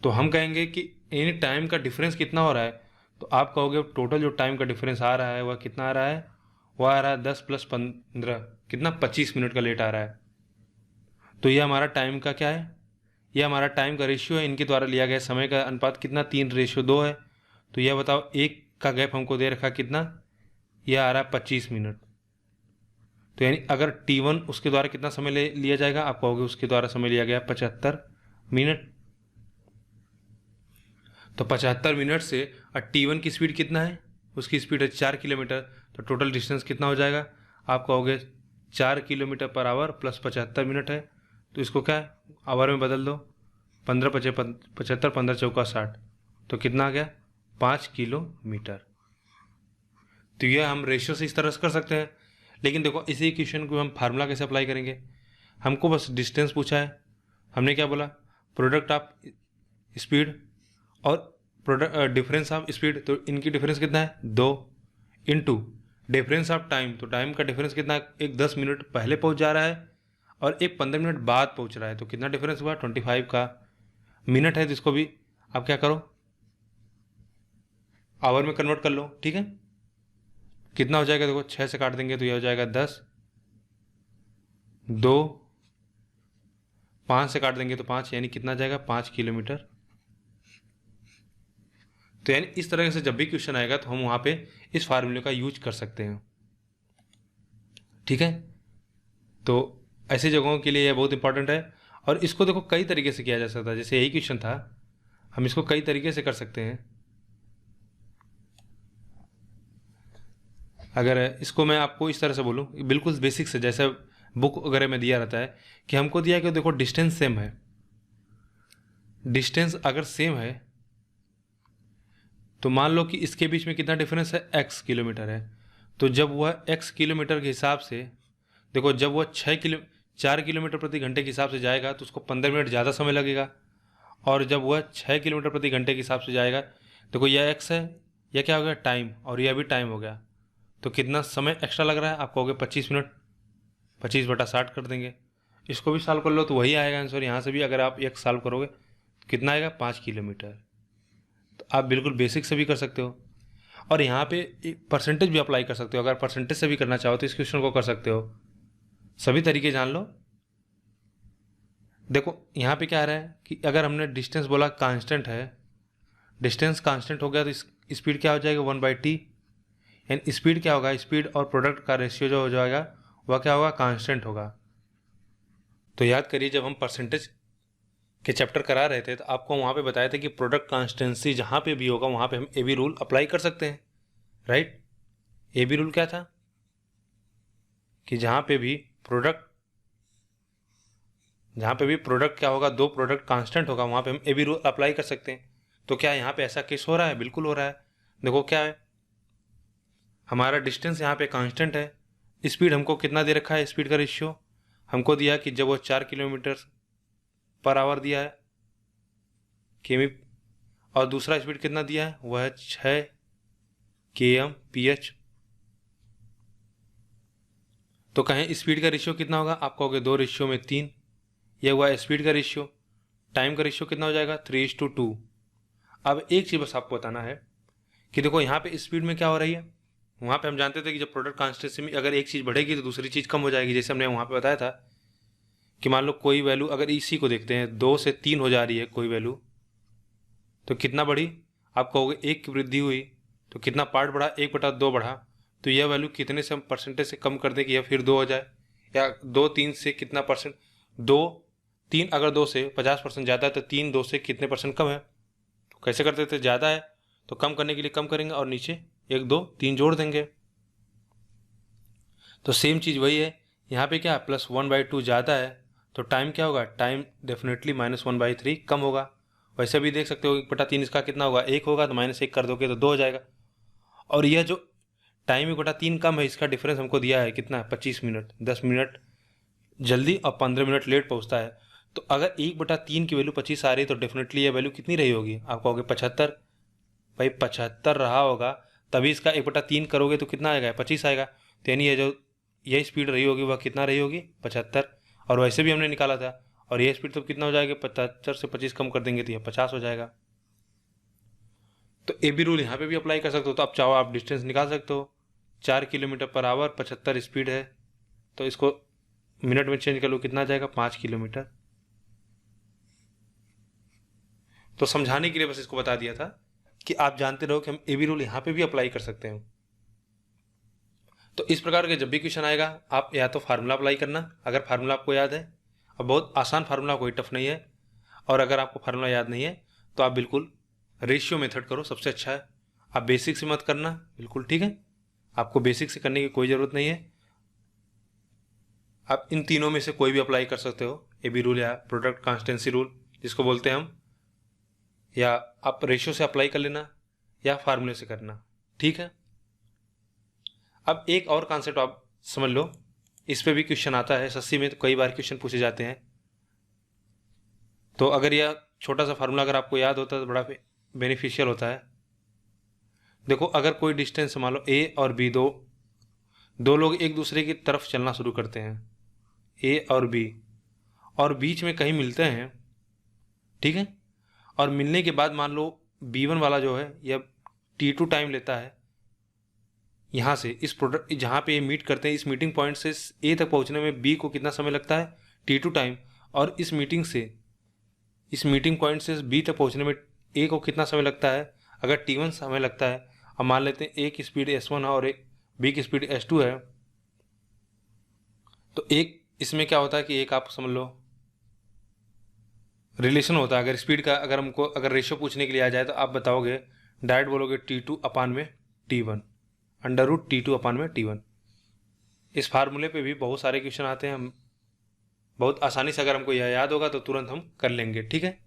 A: तो हम कहेंगे कि यानी टाइम का डिफरेंस कितना हो रहा है। तो आप कहोगे टोटल जो टाइम का डिफरेंस आ रहा है वह कितना आ रहा है, वह आ रहा है 10 + 15 कितना, 25 मिनट का लेट आ रहा है। तो यह हमारा टाइम का क्या है, यह हमारा टाइम का रेशियो है। इनके द्वारा लिया गया समय का अनुपात कितना, 3:2 है। तो यह बताओ एक का गैप हमको दे रखा कितना, यह आ रहा है 25 मिनट। तो यानी अगर T1 उसके द्वारा कितना समय लिया जाएगा, आप कहोगे उसके द्वारा समय लिया गया 75 मिनट। तो 75 मिनट से T1 की स्पीड कितना है, उसकी स्पीड है 4 किलोमीटर। तो टोटल डिस्टेंस कितना हो जाएगा, आप कहोगे 4 kilometre per hour plus 75 minute है। तो इसको क्या आवर में बदल दो, 15 × 75, 15 × 4 = 60। तो कितना आ गया, 5 किलोमीटर। तो यह हम रेशियो से इस तरह से कर सकते हैं। लेकिन देखो इसी क्वेश्चन को हम फार्मूला कैसे अप्लाई करेंगे, हमको बस डिस्टेंस पूछा है, हमने क्या बोला, प्रोडक्ट ऑफ स्पीड और प्रोडक्ट डिफरेंस ऑफ स्पीड। तो इनकी डिफरेंस कितना है, 2 इंटू डिफरेंस ऑफ टाइम। तो टाइम का डिफरेंस कितना है, एक 10 मिनट पहले पहुंच जा रहा है और एक 15 मिनट बाद पहुंच रहा है। तो कितना डिफरेंस हुआ, 25 का मिनट है। तो इसको भी आप क्या करो, आवर में कन्वर्ट कर लो, ठीक है। कितना हो जाएगा, देखो 6 से काट देंगे तो यह हो जाएगा 10, 2, 5 से काट देंगे तो 5, यानी कितना जाएगा, 5 किलोमीटर। तो यानी इस तरह से जब भी क्वेश्चन आएगा तो हम वहां पे इस फार्मूले का यूज कर सकते हैं, ठीक है। तो ऐसी जगहों के लिए यह बहुत इंपॉर्टेंट है। और इसको देखो कई तरीके से किया जा सकता है। जैसे यही क्वेश्चन था, हम इसको कई तरीके से कर सकते हैं। अगर इसको मैं आपको इस तरह से बोलूँ, बिल्कुल बेसिक से, जैसे बुक वगैरह में दिया रहता है कि हमको दिया कि देखो डिस्टेंस सेम है, डिस्टेंस अगर सेम है तो मान लो कि इसके बीच में कितना डिफरेंस है, x किलोमीटर है। तो जब वह x किलोमीटर के हिसाब से, देखो जब वह 4 किलोमीटर प्रति घंटे के हिसाब से जाएगा तो उसको 15 मिनट ज़्यादा समय लगेगा। और जब वह 6 किलोमीटर प्रति घंटे के हिसाब से जाएगा, देखो यह x है, यह क्या हो गया, टाइम, और यह भी टाइम हो गया। तो कितना समय एक्स्ट्रा लग रहा है, आप कहोगे 25 मिनट, 25/60 कर देंगे। इसको भी सॉल्व कर लो तो वही आएगा आंसर। यहाँ से भी अगर आप x सॉल्व करोगे तो कितना आएगा, 5 किलोमीटर। तो आप बिल्कुल बेसिक से भी कर सकते हो, और यहाँ पे एक परसेंटेज भी अप्लाई कर सकते हो। अगर परसेंटेज से भी करना चाहो तो इस क्वेश्चन को कर सकते हो। सभी तरीके जान लो। देखो यहाँ पे क्या आ रहा है कि अगर हमने डिस्टेंस बोला कांस्टेंट है, डिस्टेंस कांस्टेंट हो गया तो स्पीड क्या हो जाएगा, 1/t। यानी स्पीड क्या होगा, स्पीड और प्रोडक्ट का रेशियो जो हो जाएगा वह क्या होगा, कांस्टेंट होगा। तो याद करिए जब हम परसेंटेज के चैप्टर करा रहे थे तो आपको वहाँ पे बताया था कि प्रोडक्ट कांस्टेंसी जहाँ पे भी होगा वहाँ पे हम ए बी रूल अप्लाई कर सकते हैं, राइट। ए बी रूल क्या था कि जहाँ पे भी प्रोडक्ट क्या होगा, 2 प्रोडक्ट कांस्टेंट होगा, वहाँ पे हम ए बी रूल अप्लाई कर सकते हैं। तो क्या यहाँ पे ऐसा केस हो रहा है, बिल्कुल हो रहा है। देखो क्या है, हमारा डिस्टेंस यहाँ पे कांस्टेंट है, स्पीड हमको कितना दे रखा है, स्पीड का रेशियो हमको दिया कि जब वो 4 किलोमीटर पर आवर दिया है केमी, और दूसरा स्पीड कितना दिया है, वह है 6 km/h। तो कहें स्पीड का रेशियो कितना होगा, आप कहोगे 2:3। यह हुआ स्पीड का रेशियो। टाइम का रेशियो कितना हो जाएगा, 3:2। अब एक चीज़ बस आपको बताना है कि देखो यहाँ पे स्पीड में क्या हो रही है, वहाँ पे हम जानते थे कि जब प्रोडक्ट कांस्टेंसी में अगर एक चीज़ बढ़ेगी तो दूसरी चीज़ कम हो जाएगी। जैसे हमने वहाँ पे बताया था कि मान लो कोई वैल्यू, अगर इसी को देखते हैं 2 से 3 हो जा रही है कोई वैल्यू, तो कितना बढ़ी, आप कहोगे 1 की वृद्धि हुई, तो कितना पार्ट बढ़ा, 1/2 बढ़ा। तो यह वैल्यू कितने से हम परसेंटेज से कम कर दें कि यह फिर 2 हो जाए, या 2 3 से कितना परसेंट, 2 3 अगर 2 से 50% ज़्यादा है तो 3 2 से कितने परसेंट कम है। तो कैसे करते थे, ज़्यादा है तो कम करने के लिए कम करेंगे और नीचे 1 2 3 जोड़ देंगे। तो सेम चीज़ वही है यहाँ पे, क्या +1/2 ज़्यादा है तो टाइम क्या होगा, टाइम डेफिनेटली -1/3 कम होगा। वैसे भी देख सकते हो 1/3 इसका कितना होगा, 1 होगा, तो -1 कर दोगे तो 2 हो जाएगा। और यह जो टाइम 1/3 कम है, इसका डिफरेंस हमको दिया है कितना, 25 मिनट। 10 मिनट जल्दी और 15 मिनट लेट पहुंचता है। तो अगर 1/3 की वैल्यू 25 आ रही है तो डेफिनेटली ये वैल्यू कितनी रही होगी, आप कहोगे 75। भाई 75 रहा होगा तभी इसका 1/3 करोगे तो कितना आएगा, 25 आएगा। तो यानी ये जो यही स्पीड रही होगी वह कितना रही होगी, 75। और वैसे भी हमने निकाला था, और ये स्पीड तो कितना हो जाएगा, 75 से 25 कम कर देंगे तो यह 50 हो जाएगा। तो ए बी रूल यहाँ पे भी अप्लाई कर सकते हो। तो आप चाहो आप डिस्टेंस निकाल सकते हो, 4 किलोमीटर/आवर, 75 स्पीड है, तो इसको मिनट में चेंज कर लो, कितना जाएगा, 5 किलोमीटर। तो समझाने के लिए बस इसको बता दिया था कि आप जानते रहो कि हम ए बी रूल यहाँ पे भी अप्लाई कर सकते हैं। तो इस प्रकार के जब भी क्वेश्चन आएगा आप या तो फार्मूला अप्लाई करना, अगर फार्मूला आपको याद है, और बहुत आसान फार्मूला, कोई टफ नहीं है। और अगर आपको फार्मूला याद नहीं है तो आप बिल्कुल रेशियो मेथड करो, सबसे अच्छा है। आप बेसिक से मत करना, बिल्कुल ठीक है, आपको बेसिक से करने की कोई ज़रूरत नहीं है। आप इन तीनों में से कोई भी अप्लाई कर सकते हो, ए बी रूल या प्रोडक्ट कांस्टेंसी रूल जिसको बोलते हैं हम, या आप रेशियो से अप्लाई कर लेना या फार्मूले से करना, ठीक है। अब एक और कॉन्सेप्ट आप समझ लो, इस पे भी क्वेश्चन आता है एसएससी में, तो कई बार क्वेश्चन पूछे जाते हैं। तो अगर यह छोटा सा फार्मूला अगर आपको याद होता है तो बड़ा बेनिफिशियल होता है। देखो अगर कोई डिस्टेंस मान लो ए और बी, दो लोग एक दूसरे की तरफ चलना शुरू करते हैं, ए और बी, और बीच में कहीं मिलते हैं, ठीक है। और मिलने के बाद मान लो B1 वाला जो है यह T2 टाइम लेता है यहाँ से, इस प्रोडक्ट जहाँ पे ये मीट करते हैं, इस मीटिंग पॉइंट से ए तक पहुँचने में बी को कितना समय लगता है, T2 टाइम। और इस मीटिंग पॉइंट से बी तक पहुँचने में ए को कितना समय लगता है, अगर T1 समय लगता है। अब मान लेते हैं ए की स्पीड S1 है और बी की स्पीड S2 है, तो एक इसमें क्या होता है कि एक आप समझ लो रिलेशन होता है। अगर स्पीड का अगर रेशियो पूछने के लिए आ जाए तो आप बताओगे, डायरेक्ट बोलोगे T2/T1, √T2/T1। इस फार्मूले पे भी बहुत सारे क्वेश्चन आते हैं, हम बहुत आसानी से, अगर हमको यह याद होगा तो तुरंत हम कर लेंगे, ठीक है।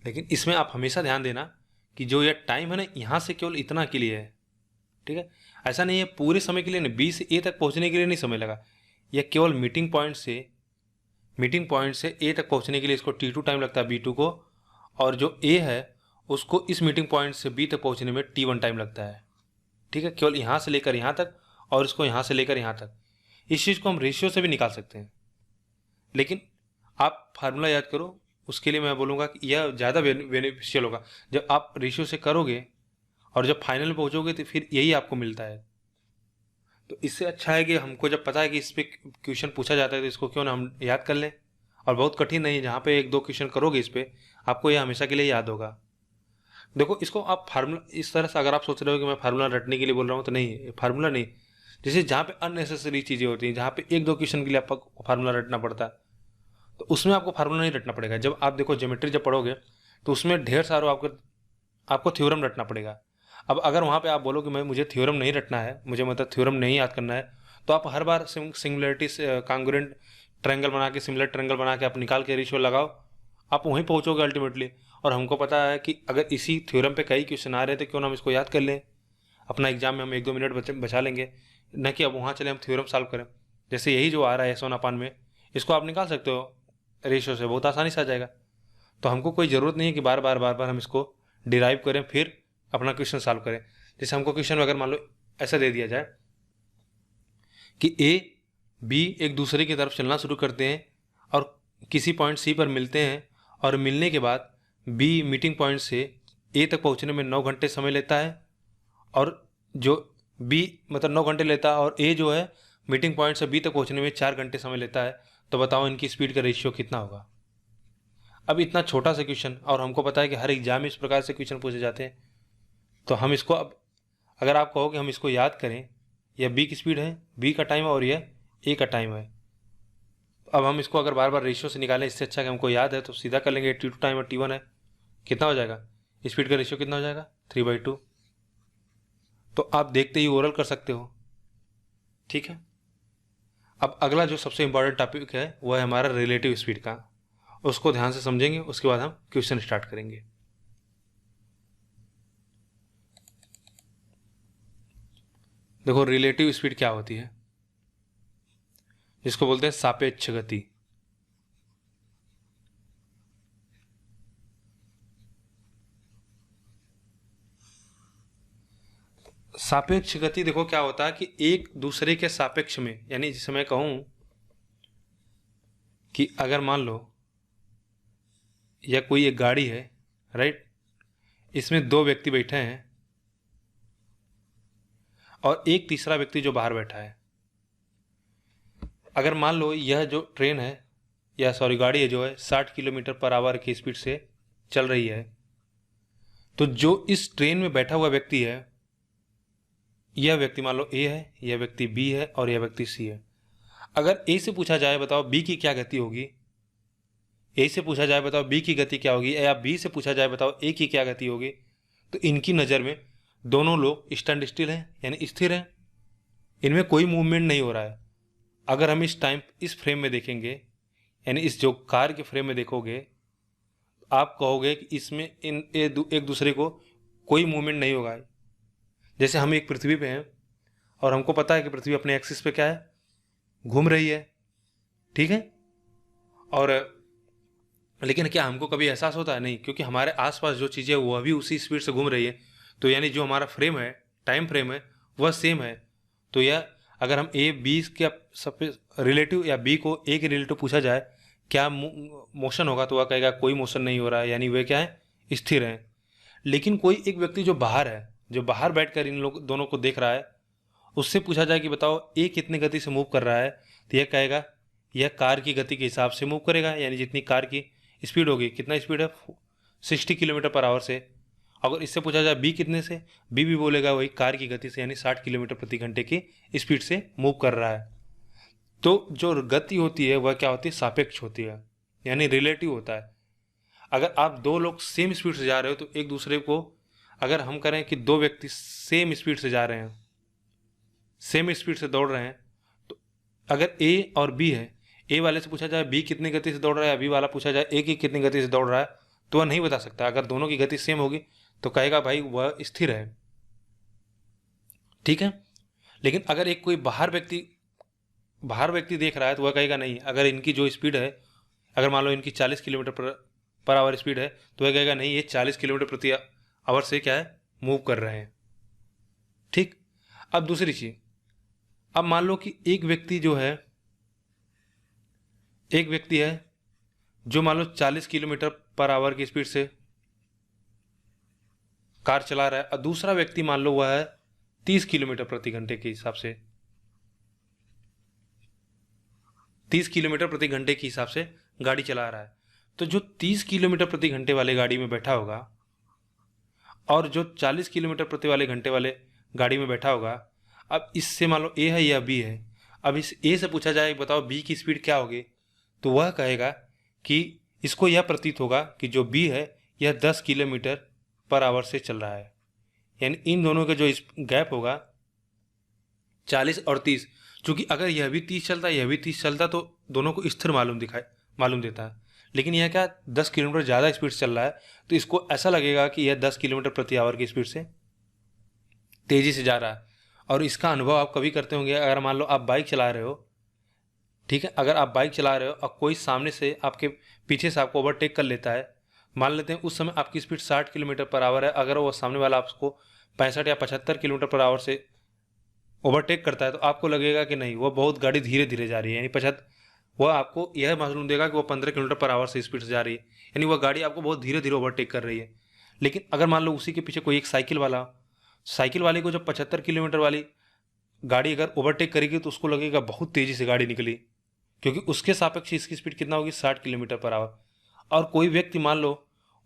A: लेकिन इसमें आप हमेशा ध्यान देना कि जो यह टाइम है ना, यहाँ से केवल इतना के लिए है, ठीक है। ऐसा नहीं है पूरे समय के लिए नहीं, बी से ए तक पहुँचने के लिए नहीं समय लगा, यह केवल मीटिंग पॉइंट से ए तक पहुँचने के लिए इसको T2 टाइम लगता है B2 को, और जो ए है उसको इस मीटिंग पॉइंट से बी तक पहुँचने में T1 टाइम लगता है, ठीक है। केवल यहाँ से लेकर यहाँ तक और इसको यहाँ से लेकर यहाँ तक। इस चीज़ को हम रेशियो से भी निकाल सकते हैं, लेकिन आप फार्मूला याद करो, उसके लिए मैं बोलूँगा कि यह ज़्यादा बेनिफिशियल होगा। जब आप रेशियो से करोगे और जब फाइनल में पहुँचोगे तो फिर यही आपको मिलता है। तो इससे अच्छा है कि हमको जब पता है कि इस पर क्वेश्चन पूछा जाता है तो इसको क्यों ना हम याद कर लें, और बहुत कठिन नहीं, जहाँ पे एक दो क्वेश्चन करोगे इस पर आपको यह हमेशा के लिए याद होगा। देखो इसको आप फार्मूला इस तरह से, अगर आप सोच रहे हो कि मैं फार्मूला रटने के लिए बोल रहा हूँ, तो नहीं, फार्मूला नहीं। जैसे जहाँ पे अननेसेसरी चीज़ें होती हैं, जहाँ पे एक दो क्वेश्चन के लिए आपको फार्मूला रटना पड़ता है, तो उसमें आपको फार्मूला नहीं रटना पड़ेगा। जब आप देखो ज्योमेट्री जब पढ़ोगे तो उसमें ढेर सारा आपको थ्योरम रटना पड़ेगा। अब अगर वहाँ पे आप बोलो कि मुझे थ्योरम नहीं रटना है, मुझे मतलब थ्योरम नहीं याद करना है, तो आप हर बार सिंगुलरिटी कांग्रुएंट ट्रायंगल बना के, सिमिलर ट्रायंगल बना के आप निकाल के रेशियो लगाओ, आप वहीं पहुँचोगे अल्टीमेटली। और हमको पता है कि अगर इसी थ्योरम पे कई क्वेश्चन आ रहे थे, क्यों ना हम इसको याद कर लें, अपना एग्जाम में हम 1-2 मिनट बचा लेंगे, न कि अब वहाँ चले हम थ्योरम सॉल्व करें। जैसे यही जो आ रहा है S1/, में इसको आप निकाल सकते हो रेशियो से, बहुत आसानी से आ जाएगा। तो हमको कोई ज़रूरत नहीं है कि बार बार हम इसको डिराइव करें फिर अपना क्वेश्चन सॉल्व करें। जैसे हमको क्वेश्चन अगर मान लो ऐसा दे दिया जाए कि ए बी एक दूसरे की तरफ चलना शुरू करते हैं और किसी पॉइंट सी पर मिलते हैं, और मिलने के बाद बी मीटिंग पॉइंट से ए तक पहुंचने में 9 घंटे समय लेता है, और जो बी मतलब 9 घंटे लेता है, और ए जो है मीटिंग पॉइंट से बी तक पहुंचने में 4 घंटे समय लेता है। तो बताओ इनकी स्पीड का रेशियो कितना होगा। अब इतना छोटा सा क्वेश्चन, और हमको पता है कि हर एग्जाम में इस प्रकार से क्वेश्चन पूछे जाते हैं, तो हम इसको अब अगर आप कहो कि हम इसको याद करें, यह बी की स्पीड है, बी का टाइम है और यह ए का टाइम है, अब हम इसको अगर बार बार रेशियो से निकालें, इससे अच्छा कि हमको याद है तो सीधा कर लेंगे। T2 टाइम और T1 है, कितना हो जाएगा, स्पीड का रेशियो कितना हो जाएगा 3/2। तो आप देखते ही ओरल कर सकते हो, ठीक है। अब अगला जो सबसे इंपॉर्टेंट टॉपिक है वह है हमारा रिलेटिव स्पीड का, उसको ध्यान से समझेंगे, उसके बाद हम क्वेश्चन स्टार्ट करेंगे। देखो रिलेटिव स्पीड क्या होती है, जिसको बोलते हैं सापेक्ष गति। सापेक्ष गति देखो क्या होता है कि एक दूसरे के सापेक्ष में, यानी जैसे मैं कहूं कि अगर मान लो यह कोई एक गाड़ी है, राइट, इसमें 2 व्यक्ति बैठे हैं और एक तीसरा व्यक्ति जो बाहर बैठा है। अगर मान लो यह जो ट्रेन है या सॉरी गाड़ी है जो है 60 किलोमीटर पर आवर की स्पीड से चल रही है, तो जो इस ट्रेन में बैठा हुआ व्यक्ति है, यह व्यक्ति मान लो ए है, यह व्यक्ति बी है और यह व्यक्ति सी है। अगर ए से पूछा जाए बताओ बी की क्या गति होगी, ए से पूछा जाए बताओ बी की गति क्या होगी, या बी से पूछा जाए बताओ ए की क्या गति होगी, तो इनकी नज़र में दोनों लोग स्टैंड स्टिल हैं, यानी स्थिर हैं, इनमें कोई मूवमेंट नहीं हो रहा है। अगर हम इस टाइम इस फ्रेम में देखेंगे, यानी इस जो कार के फ्रेम में देखोगे, आप कहोगे कि इसमें एक दूसरे को कोई मूवमेंट नहीं होगा। जैसे हम एक पृथ्वी पे हैं और हमको पता है कि पृथ्वी अपने एक्सिस पे क्या है, घूम रही है, ठीक है, और लेकिन क्या हमको कभी एहसास होता है, नहीं, क्योंकि हमारे आसपास जो चीज़ें वह भी उसी स्पीड से घूम रही है। तो यानी जो हमारा फ्रेम है, टाइम फ्रेम है, वह सेम है। तो यह अगर हम ए बी के सब रिलेटिव या बी को ए के रिलेटिव पूछा जाए क्या मोशन होगा, तो वह कहेगा कोई मोशन नहीं हो रहा है, यानी वे क्या है, स्थिर हैं। लेकिन कोई एक व्यक्ति जो बाहर है, जो बाहर बैठकर इन लोग दोनों को देख रहा है, उससे पूछा जाए कि बताओ ए कितनी गति से मूव कर रहा है, तो यह कहेगा यह कार की गति के हिसाब से मूव करेगा, यानी जितनी कार की स्पीड होगी, कितना स्पीड है 60 किलोमीटर पर आवर से। अगर इससे पूछा जाए बी कितने से, बी भी बोलेगा वही कार की गति से, यानी 60 किलोमीटर प्रति घंटे की स्पीड से मूव कर रहा है। तो जो गति होती है वह क्या होती है, सापेक्ष होती है, यानी रिलेटिव होता है। अगर आप 2 लोग सेम स्पीड से जा रहे हो तो एक दूसरे को, अगर हम करें कि 2 व्यक्ति सेम स्पीड से जा रहे हैं, सेम स्पीड से दौड़ रहे हैं, तो अगर ए और बी है, ए वाले से पूछा जाए बी कितनी गति से दौड़ रहा है, बी वाला पूछा जाए ए की कितनी गति से दौड़ रहा है, तो वह नहीं बता सकता। अगर दोनों की गति सेम होगी तो कहेगा भाई वह स्थिर है, ठीक है। लेकिन अगर एक कोई बाहर व्यक्ति देख रहा है तो वह कहेगा नहीं, अगर इनकी जो स्पीड है, अगर मान लो इनकी 40 किलोमीटर पर आवर स्पीड है, तो वह कहेगा नहीं, ये 40 किलोमीटर प्रति आवर से क्या है, मूव कर रहे हैं, ठीक। अब दूसरी चीज, अब मान लो कि एक व्यक्ति है जो मान लो 40 किलोमीटर पर आवर की स्पीड से कार चला रहा है, और दूसरा व्यक्ति मान लो वह है 30 किलोमीटर प्रति घंटे के हिसाब से 30 किलोमीटर प्रति घंटे के हिसाब से गाड़ी चला रहा है। तो जो 30 किलोमीटर प्रति घंटे वाले गाड़ी में बैठा होगा और जो 40 किलोमीटर प्रति वाले घंटे वाले गाड़ी में बैठा होगा, अब इससे मान लो ए है या बी है, अब इस ए से पूछा जाए बताओ बी की स्पीड क्या होगी, तो वह कहेगा कि इसको यह प्रतीत होगा कि जो बी है यह 10 किलोमीटर पर आवर से चल रहा है। यानी इन दोनों का जो गैप होगा 40 और 30, चूंकि अगर यह भी 30 चलता यह भी 30 चलता तो दोनों को स्थिर मालूम देता है। लेकिन यह क्या 10 किलोमीटर ज़्यादा स्पीड से चल रहा है, तो इसको ऐसा लगेगा कि यह 10 किलोमीटर प्रति आवर की स्पीड से तेज़ी से जा रहा है। और इसका अनुभव आप कभी करते होंगे, अगर मान लो आप बाइक चला रहे हो, ठीक है, अगर आप बाइक चला रहे हो और कोई सामने से आपके पीछे से आपको ओवरटेक कर लेता है, मान लेते हैं उस समय आपकी स्पीड 60 किलोमीटर पर आवर है, अगर वो सामने वाला आपको 65 या 75 किलोमीटर पर आवर से ओवरटेक करता है, तो आपको लगेगा कि नहीं वो बहुत गाड़ी धीरे धीरे जा रही है, यानी 75, वह आपको यह मालूम देगा कि वो 15 किलोमीटर पर आवर से स्पीड से जा रही है, यानी वह गाड़ी आपको बहुत धीरे धीरे ओवरटेक कर रही है। लेकिन अगर मान लो उसी के पीछे कोई एक साइकिल वाले को जब 75 किलोमीटर वाली गाड़ी अगर ओवरटेक करेगी तो उसको लगेगा बहुत तेज़ी से गाड़ी निकली, क्योंकि उसके सापेक्ष इसकी स्पीड कितना होगी, 60 किलोमीटर पर आवर। और कोई व्यक्ति मान लो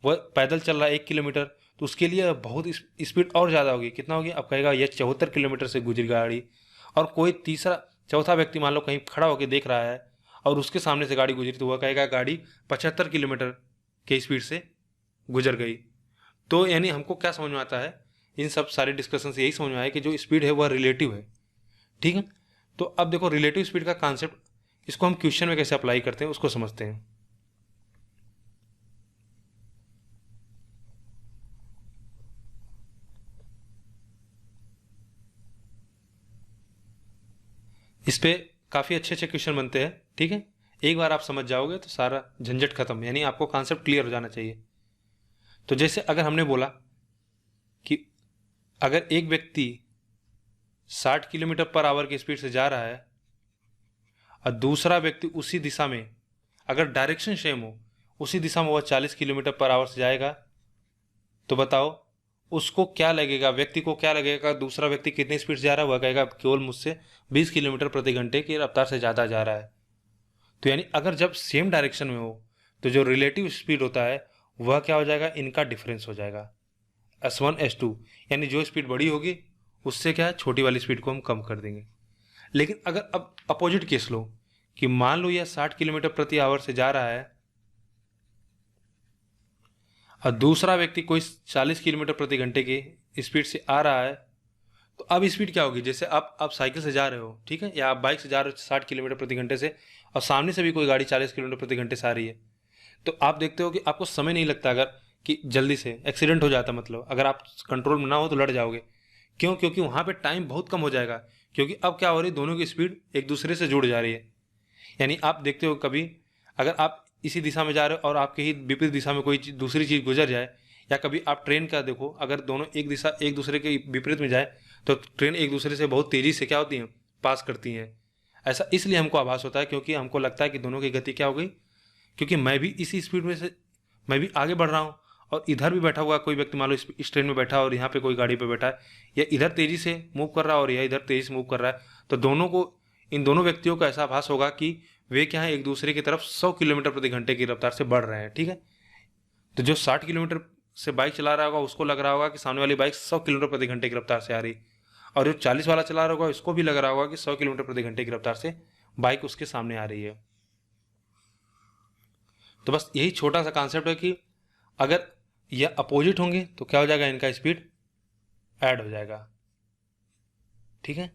A: वह पैदल चल रहा है 1 किलोमीटर, तो उसके लिए बहुत स्पीड और ज़्यादा होगी, कितना होगी, अब कहेगा यह 74 किलोमीटर से गुजरी गाड़ी। और कोई चौथा व्यक्ति मान लो कहीं खड़ा होकर देख रहा है और उसके सामने से गाड़ी गुजरी, तो वह कहेगा गाड़ी 75 किलोमीटर के स्पीड से गुजर गई। तो यानी हमको क्या समझ में आता है, इन सब सारे डिस्कशन से यही समझ में आया कि जो स्पीड है वह रिलेटिव है, ठीक है। तो अब देखो रिलेटिव स्पीड का कॉन्सेप्ट, इसको हम क्वेश्चन में कैसे अप्लाई करते हैं उसको समझते हैं। इस पे काफ़ी अच्छे अच्छे क्वेश्चन बनते हैं, ठीक है। एक बार आप समझ जाओगे तो सारा झंझट खत्म, यानी आपको कॉन्सेप्ट क्लियर हो जाना चाहिए। तो जैसे अगर हमने बोला कि अगर एक व्यक्ति 60 किलोमीटर पर आवर की स्पीड से जा रहा है और दूसरा व्यक्ति उसी दिशा में, अगर डायरेक्शन सेम हो, उसी दिशा में वह 40 किलोमीटर पर आवर से जाएगा, तो बताओ उसको क्या लगेगा, व्यक्ति को क्या लगेगा, दूसरा व्यक्ति कितनी स्पीड से जा रहा है, वह कहेगा केवल मुझसे 20 किलोमीटर प्रति घंटे की रफ्तार से ज़्यादा जा रहा है। तो यानी अगर जब सेम डायरेक्शन में हो तो जो रिलेटिव स्पीड होता है वह क्या हो जाएगा, इनका डिफरेंस हो जाएगा, S1 S2, यानी जो स्पीड बड़ी होगी उससे क्या है, छोटी वाली स्पीड को हम कम कर देंगे। लेकिन अगर अब अपोजिट केस लो कि मान लो यह 60 किलोमीटर प्रति आवर से जा रहा है और दूसरा व्यक्ति कोई 40 किलोमीटर प्रति घंटे की स्पीड से आ रहा है, तो अब स्पीड क्या होगी, जैसे आप साइकिल से जा रहे हो, ठीक है, या आप बाइक से जा रहे हो 60 किलोमीटर प्रति घंटे से और सामने से भी कोई गाड़ी 40 किलोमीटर प्रति घंटे से आ रही है, तो आप देखते हो कि आपको समय नहीं लगता, अगर कि जल्दी से एक्सीडेंट हो जाता, मतलब अगर आप कंट्रोल में ना हो तो लड़ जाओगे। क्यों, क्योंकि वहाँ पे टाइम बहुत कम हो जाएगा, क्योंकि अब क्या हो रही है, दोनों की स्पीड एक दूसरे से जुड़ जा रही है। यानी आप देखते हो कभी अगर आप इसी दिशा में जा रहे हो और आपके ही विपरीत दिशा में कोई दूसरी चीज़ गुजर जाए, या कभी आप ट्रेन का देखो, अगर दोनों एक दिशा एक दूसरे के विपरीत में जाए तो ट्रेन एक दूसरे से बहुत तेज़ी से क्या होती हैं, पास करती हैं। ऐसा इसलिए हमको आभास होता है क्योंकि हमको लगता है कि दोनों की गति क्या हो गई, क्योंकि मैं भी इसी स्पीड में से मैं भी आगे बढ़ रहा हूँ और इधर भी बैठा हुआ कोई व्यक्ति मान लो इस ट्रेन में बैठा और यहाँ पे कोई गाड़ी पे बैठा है, या इधर तेज़ी से मूव कर रहा है और यह इधर तेज़ी से मूव कर रहा है, तो इन दोनों व्यक्तियों को ऐसा आभास होगा कि वे क्या है, एक दूसरे की तरफ 100 किलोमीटर प्रति घंटे की रफ्तार से बढ़ रहे हैं, ठीक है। तो जो 60 किलोमीटर से बाइक चला रहा होगा उसको लग रहा होगा कि सामने वाली बाइक 100 किलोमीटर प्रति घंटे की रफ्तार से आ रही, और जो 40 वाला चला रहा होगा उसको भी लग रहा होगा कि 100 किलोमीटर प्रति घंटे की रफ्तार से बाइक उसके सामने आ रही है। तो बस यही छोटा सा कॉन्सेप्ट है कि अगर यह अपोजिट होंगे तो क्या हो जाएगा, इनका स्पीड ऐड हो जाएगा, ठीक है।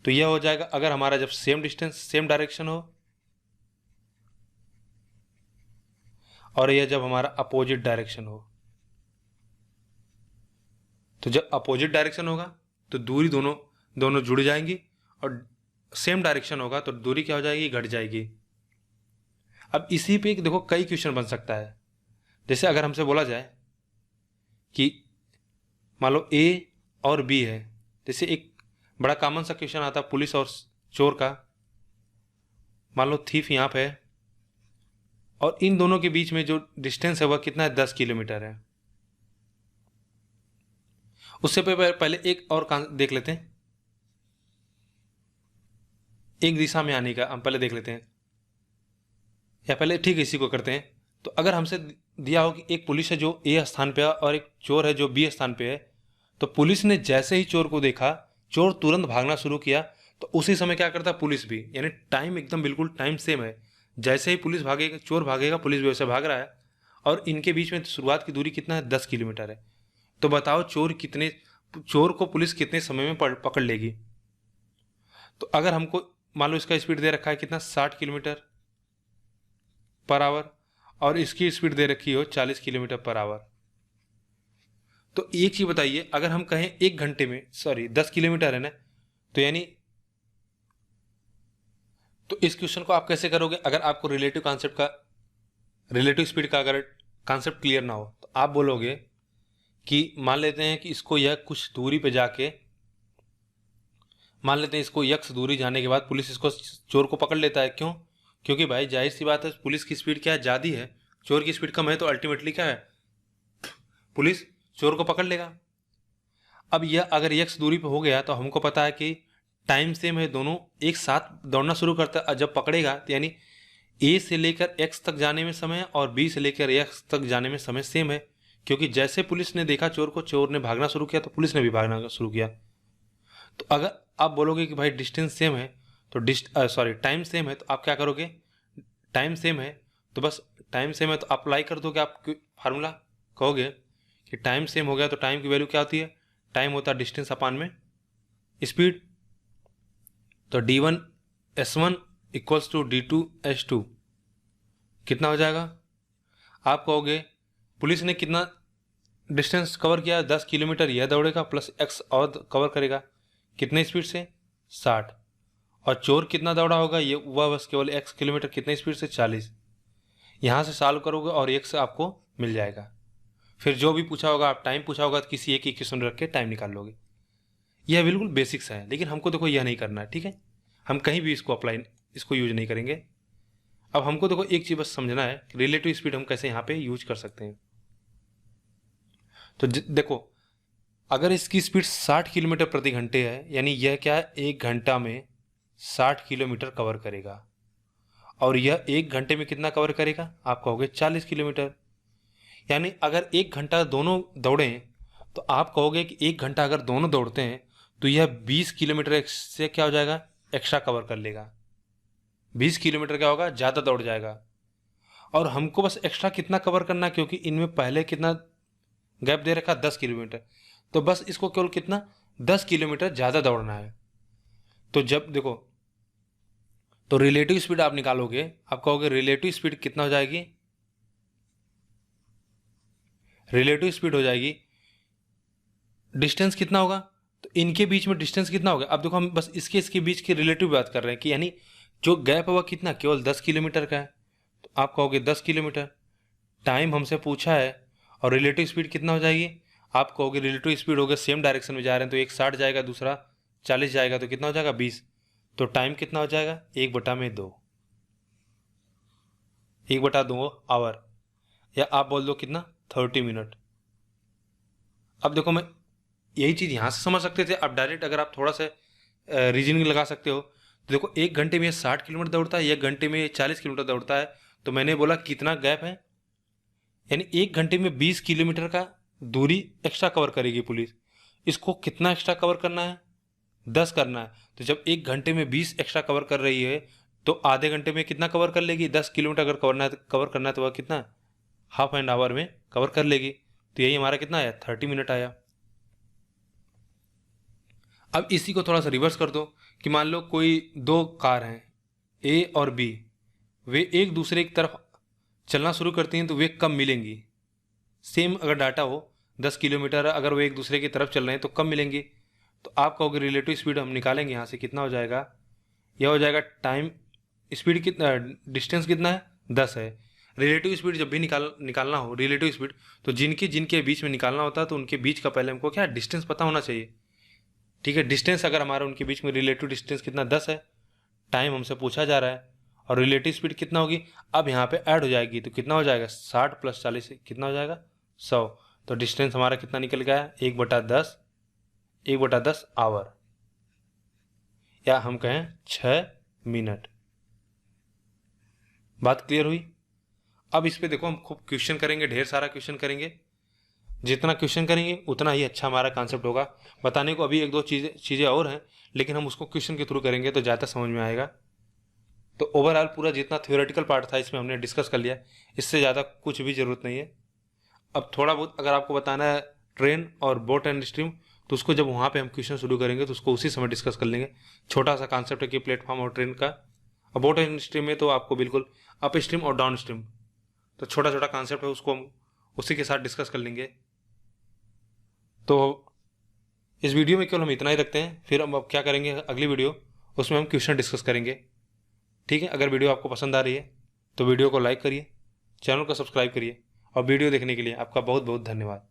A: तो यह हो जाएगा अगर हमारा जब सेम डिस्टेंस सेम डायरेक्शन हो और यह जब हमारा अपोजिट डायरेक्शन हो। तो जब अपोजिट डायरेक्शन होगा तो दूरी दोनों दोनों जुड़ जाएंगी, और सेम डायरेक्शन होगा तो दूरी क्या हो जाएगी, घट जाएगी। अब इसी पे देखो कई क्वेश्चन बन सकता है। जैसे अगर हमसे बोला जाए कि मान लो ए और बी है, जैसे एक बड़ा कॉमन सा क्वेश्चन आता है पुलिस और चोर का। मान लो थीफ यहाँ पे है और इन दोनों के बीच में जो डिस्टेंस है वह कितना है, 10 किलोमीटर है। उससे पहले एक और देख लेते हैं, एक दिशा में आने का हम पहले देख लेते हैं, या पहले ठीक इसी को करते हैं। तो अगर हमसे दिया हो कि एक पुलिस है जो ए स्थान पे है और एक चोर है जो बी स्थान पे है, तो पुलिस ने जैसे ही चोर को देखा, चोर तुरंत भागना शुरू किया, तो उसी समय क्या करता है पुलिस भी, यानी टाइम एकदम बिल्कुल टाइम सेम है। जैसे ही पुलिस भागेगा, चोर भागेगा, पुलिस भी वैसे भाग रहा है, और इनके बीच में शुरुआत की दूरी कितना है, 10 किलोमीटर है। तो बताओ चोर को पुलिस कितने समय में पकड़ लेगी। तो अगर हमको मान लो इसका स्पीड दे रखा है कितना, 60 किलोमीटर पर आवर, और इसकी स्पीड दे रखी हो 40 किलोमीटर पर आवर। तो एक चीज बताइए, अगर हम कहें एक घंटे में, सॉरी 10 किलोमीटर है ना, तो यानी तो इस क्वेश्चन को आप कैसे करोगे, अगर आपको रिलेटिव स्पीड का अगर कॉन्सेप्ट क्लियर ना हो, तो आप बोलोगे कि मान लेते हैं कि इसको यह कुछ दूरी पे जाके, मान लेते हैं इसको यक्स दूरी जाने के बाद पुलिस इसको चोर को पकड़ लेता है। क्यों? क्योंकि भाई जाहिर सी बात है, पुलिस की स्पीड क्या है, ज़्यादा है, चोर की स्पीड कम है, तो अल्टीमेटली क्या है, पुलिस चोर को पकड़ लेगा। अब यह अगर यक्स दूरी पे हो गया तो हमको पता है कि टाइम सेम है, दोनों एक साथ दौड़ना शुरू करता है। जब पकड़ेगा तो यानी ए से लेकर एक्स तक जाने में समय और बी से लेकर एक्स तक जाने में समय सेम है, क्योंकि जैसे पुलिस ने देखा चोर को, चोर ने भागना शुरू किया, तो पुलिस ने भी भागना शुरू किया। तो अगर आप बोलोगे कि भाई डिस्टेंस सेम है, तो टाइम सेम है, तो आप क्या करोगे, टाइम सेम है तो बस टाइम सेम है तो अप्लाई कर दोगे आप फार्मूला, कहोगे कि टाइम सेम हो गया तो टाइम की वैल्यू क्या होती है, टाइम होता है डिस्टेंस अपान में स्पीड। तो d1 s1 equals to d2 s2 कितना हो जाएगा, आप कहोगे पुलिस ने कितना डिस्टेंस कवर किया, 10 किलोमीटर यह दौड़ेगा प्लस x और कवर करेगा, कितने स्पीड से, 60, और चोर कितना दौड़ा होगा, ये वह बस केवल x किलोमीटर, कितने स्पीड से, 40। यहाँ से सॉल्व करोगे और x आपको मिल जाएगा। फिर जो भी पूछा होगा, आप टाइम पूछा होगा तो किसी एक इक्वेशन रख के टाइम निकाल लोगे। यह बिल्कुल बेसिक्स है, लेकिन हमको देखो यह नहीं करना है, ठीक है, हम कहीं भी इसको यूज नहीं करेंगे। अब हमको देखो एक चीज़ बस समझना है कि रिलेटिव स्पीड हम कैसे यहाँ पे यूज कर सकते हैं। तो देखो अगर इसकी स्पीड 60 किलोमीटर प्रति घंटे है, यानी यह क्या है, एक घंटा में 60 किलोमीटर कवर करेगा, और यह एक घंटे में कितना कवर करेगा, आप कहोगे 40 किलोमीटर। यानी अगर एक घंटा दोनों दौड़ें तो आप कहोगे कि एक घंटा अगर दोनों दौड़ते हैं तो यह 20 किलोमीटर से क्या हो जाएगा, एक्स्ट्रा कवर कर लेगा। 20 किलोमीटर क्या होगा, ज़्यादा दौड़ जाएगा। और हमको बस एक्स्ट्रा कितना कवर करना है, क्योंकि इनमें पहले कितना गैप दे रखा, 10 किलोमीटर, तो बस इसको केवल कितना, 10 किलोमीटर ज़्यादा दौड़ना है। तो जब देखो, तो रिलेटिव स्पीड आप निकालोगे, आप कहोगे रिलेटिव स्पीड कितना हो जाएगी, रिलेटिव स्पीड हो जाएगी, डिस्टेंस कितना होगा, तो इनके बीच में डिस्टेंस कितना होगा। अब देखो हम बस इसके बीच की रिलेटिव बात कर रहे हैं कि यानी जो गैप है वह कितना, केवल 10 किलोमीटर का है, तो आप कहोगे 10 किलोमीटर। टाइम हमसे पूछा है और रिलेटिव स्पीड कितना हो जाएगी, आप कहोगे रिलेटिव स्पीड हो गया, सेम डायरेक्शन में जा रहे हैं तो एक 60 जाएगा, दूसरा 40 जाएगा, तो कितना हो जाएगा, 20। तो टाइम कितना हो जाएगा, 1/2, 1/2 आवर, या आप बोल दो कितना, 30 मिनट। अब देखो मैं यही चीज़ यहाँ से समझ सकते थे, अब डायरेक्ट अगर आप थोड़ा सा रीजनिंग लगा सकते हो, तो देखो एक घंटे में 60 किलोमीटर दौड़ता है, एक घंटे में 40 किलोमीटर दौड़ता है, तो मैंने बोला कितना गैप है, यानी एक घंटे में 20 किलोमीटर का दूरी एक्स्ट्रा कवर करेगी पुलिस। इसको कितना एक्स्ट्रा कवर करना है, 10 करना है। तो जब एक घंटे में 20 एक्स्ट्रा कवर कर रही है तो आधे घंटे में कितना कवर कर लेगी, 10 किलोमीटर अगर कवर करना है तो वह कितना, हाफ एन आवर में कवर कर लेगी। तो यही हमारा कितना आया, 30 मिनट आया। अब इसी को थोड़ा सा रिवर्स कर दो कि मान लो कोई दो कार हैं, ए और बी, वे एक दूसरे की तरफ चलना शुरू करती हैं तो वे कब मिलेंगी। सेम अगर डाटा हो 10 किलोमीटर, अगर वो एक दूसरे की तरफ चल रहे हैं तो कब मिलेंगी। तो आप कहोगे रिलेटिव स्पीड हम निकालेंगे यहाँ से, कितना हो जाएगा, यह हो जाएगा टाइम स्पीड कितना, डिस्टेंस कितना है 10 है। रिलेटिव स्पीड जब भी निकालना हो रिलेटिव स्पीड, तो जिनके जिनके बीच में निकालना होता है तो उनके बीच का पहले हमको क्या डिस्टेंस पता होना चाहिए। ठीक है, डिस्टेंस अगर हमारा उनके बीच में रिलेटिव डिस्टेंस कितना 10 है, टाइम हमसे पूछा जा रहा है, और रिलेटिव स्पीड कितना होगी, अब यहाँ पे ऐड हो जाएगी तो कितना हो जाएगा 60 + 40 कितना हो जाएगा 100। तो डिस्टेंस हमारा कितना निकल गया है 1/10 आवर, या हम कहें 6 मिनट। बात क्लियर हुई। अब इस पे देखो हम खूब क्वेश्चन करेंगे, ढेर सारा क्वेश्चन करेंगे। जितना क्वेश्चन करेंगे उतना ही अच्छा हमारा कॉन्सेप्ट होगा। बताने को अभी एक दो चीज़ें और हैं, लेकिन हम उसको क्वेश्चन के थ्रू करेंगे तो ज़्यादा समझ में आएगा। तो ओवरऑल पूरा जितना थ्योरेटिकल पार्ट था इसमें हमने डिस्कस कर लिया, इससे ज़्यादा कुछ भी ज़रूरत नहीं है। अब थोड़ा बहुत अगर आपको बताना है ट्रेन और बोट एंड स्ट्रीम, तो उसको जब वहाँ पे हम क्वेश्चन शुरू करेंगे तो उसको उसी समय डिस्कस कर लेंगे। छोटा सा कॉन्सेप्ट है कि प्लेटफॉर्म और ट्रेन का। अब बोट एंड स्ट्रीम में तो आपको बिल्कुल अप स्ट्रीम और डाउन स्ट्रीम, तो छोटा छोटा कॉन्सेप्ट है, उसको हम उसी के साथ डिस्कस कर लेंगे। तो इस वीडियो में केवल हम इतना ही रखते हैं, फिर हम अब क्या करेंगे अगली वीडियो, उसमें हम क्वेश्चन डिस्कस करेंगे। ठीक है, अगर वीडियो आपको पसंद आ रही है तो वीडियो को लाइक करिए, चैनल को सब्सक्राइब करिए, और वीडियो देखने के लिए आपका बहुत बहुत धन्यवाद।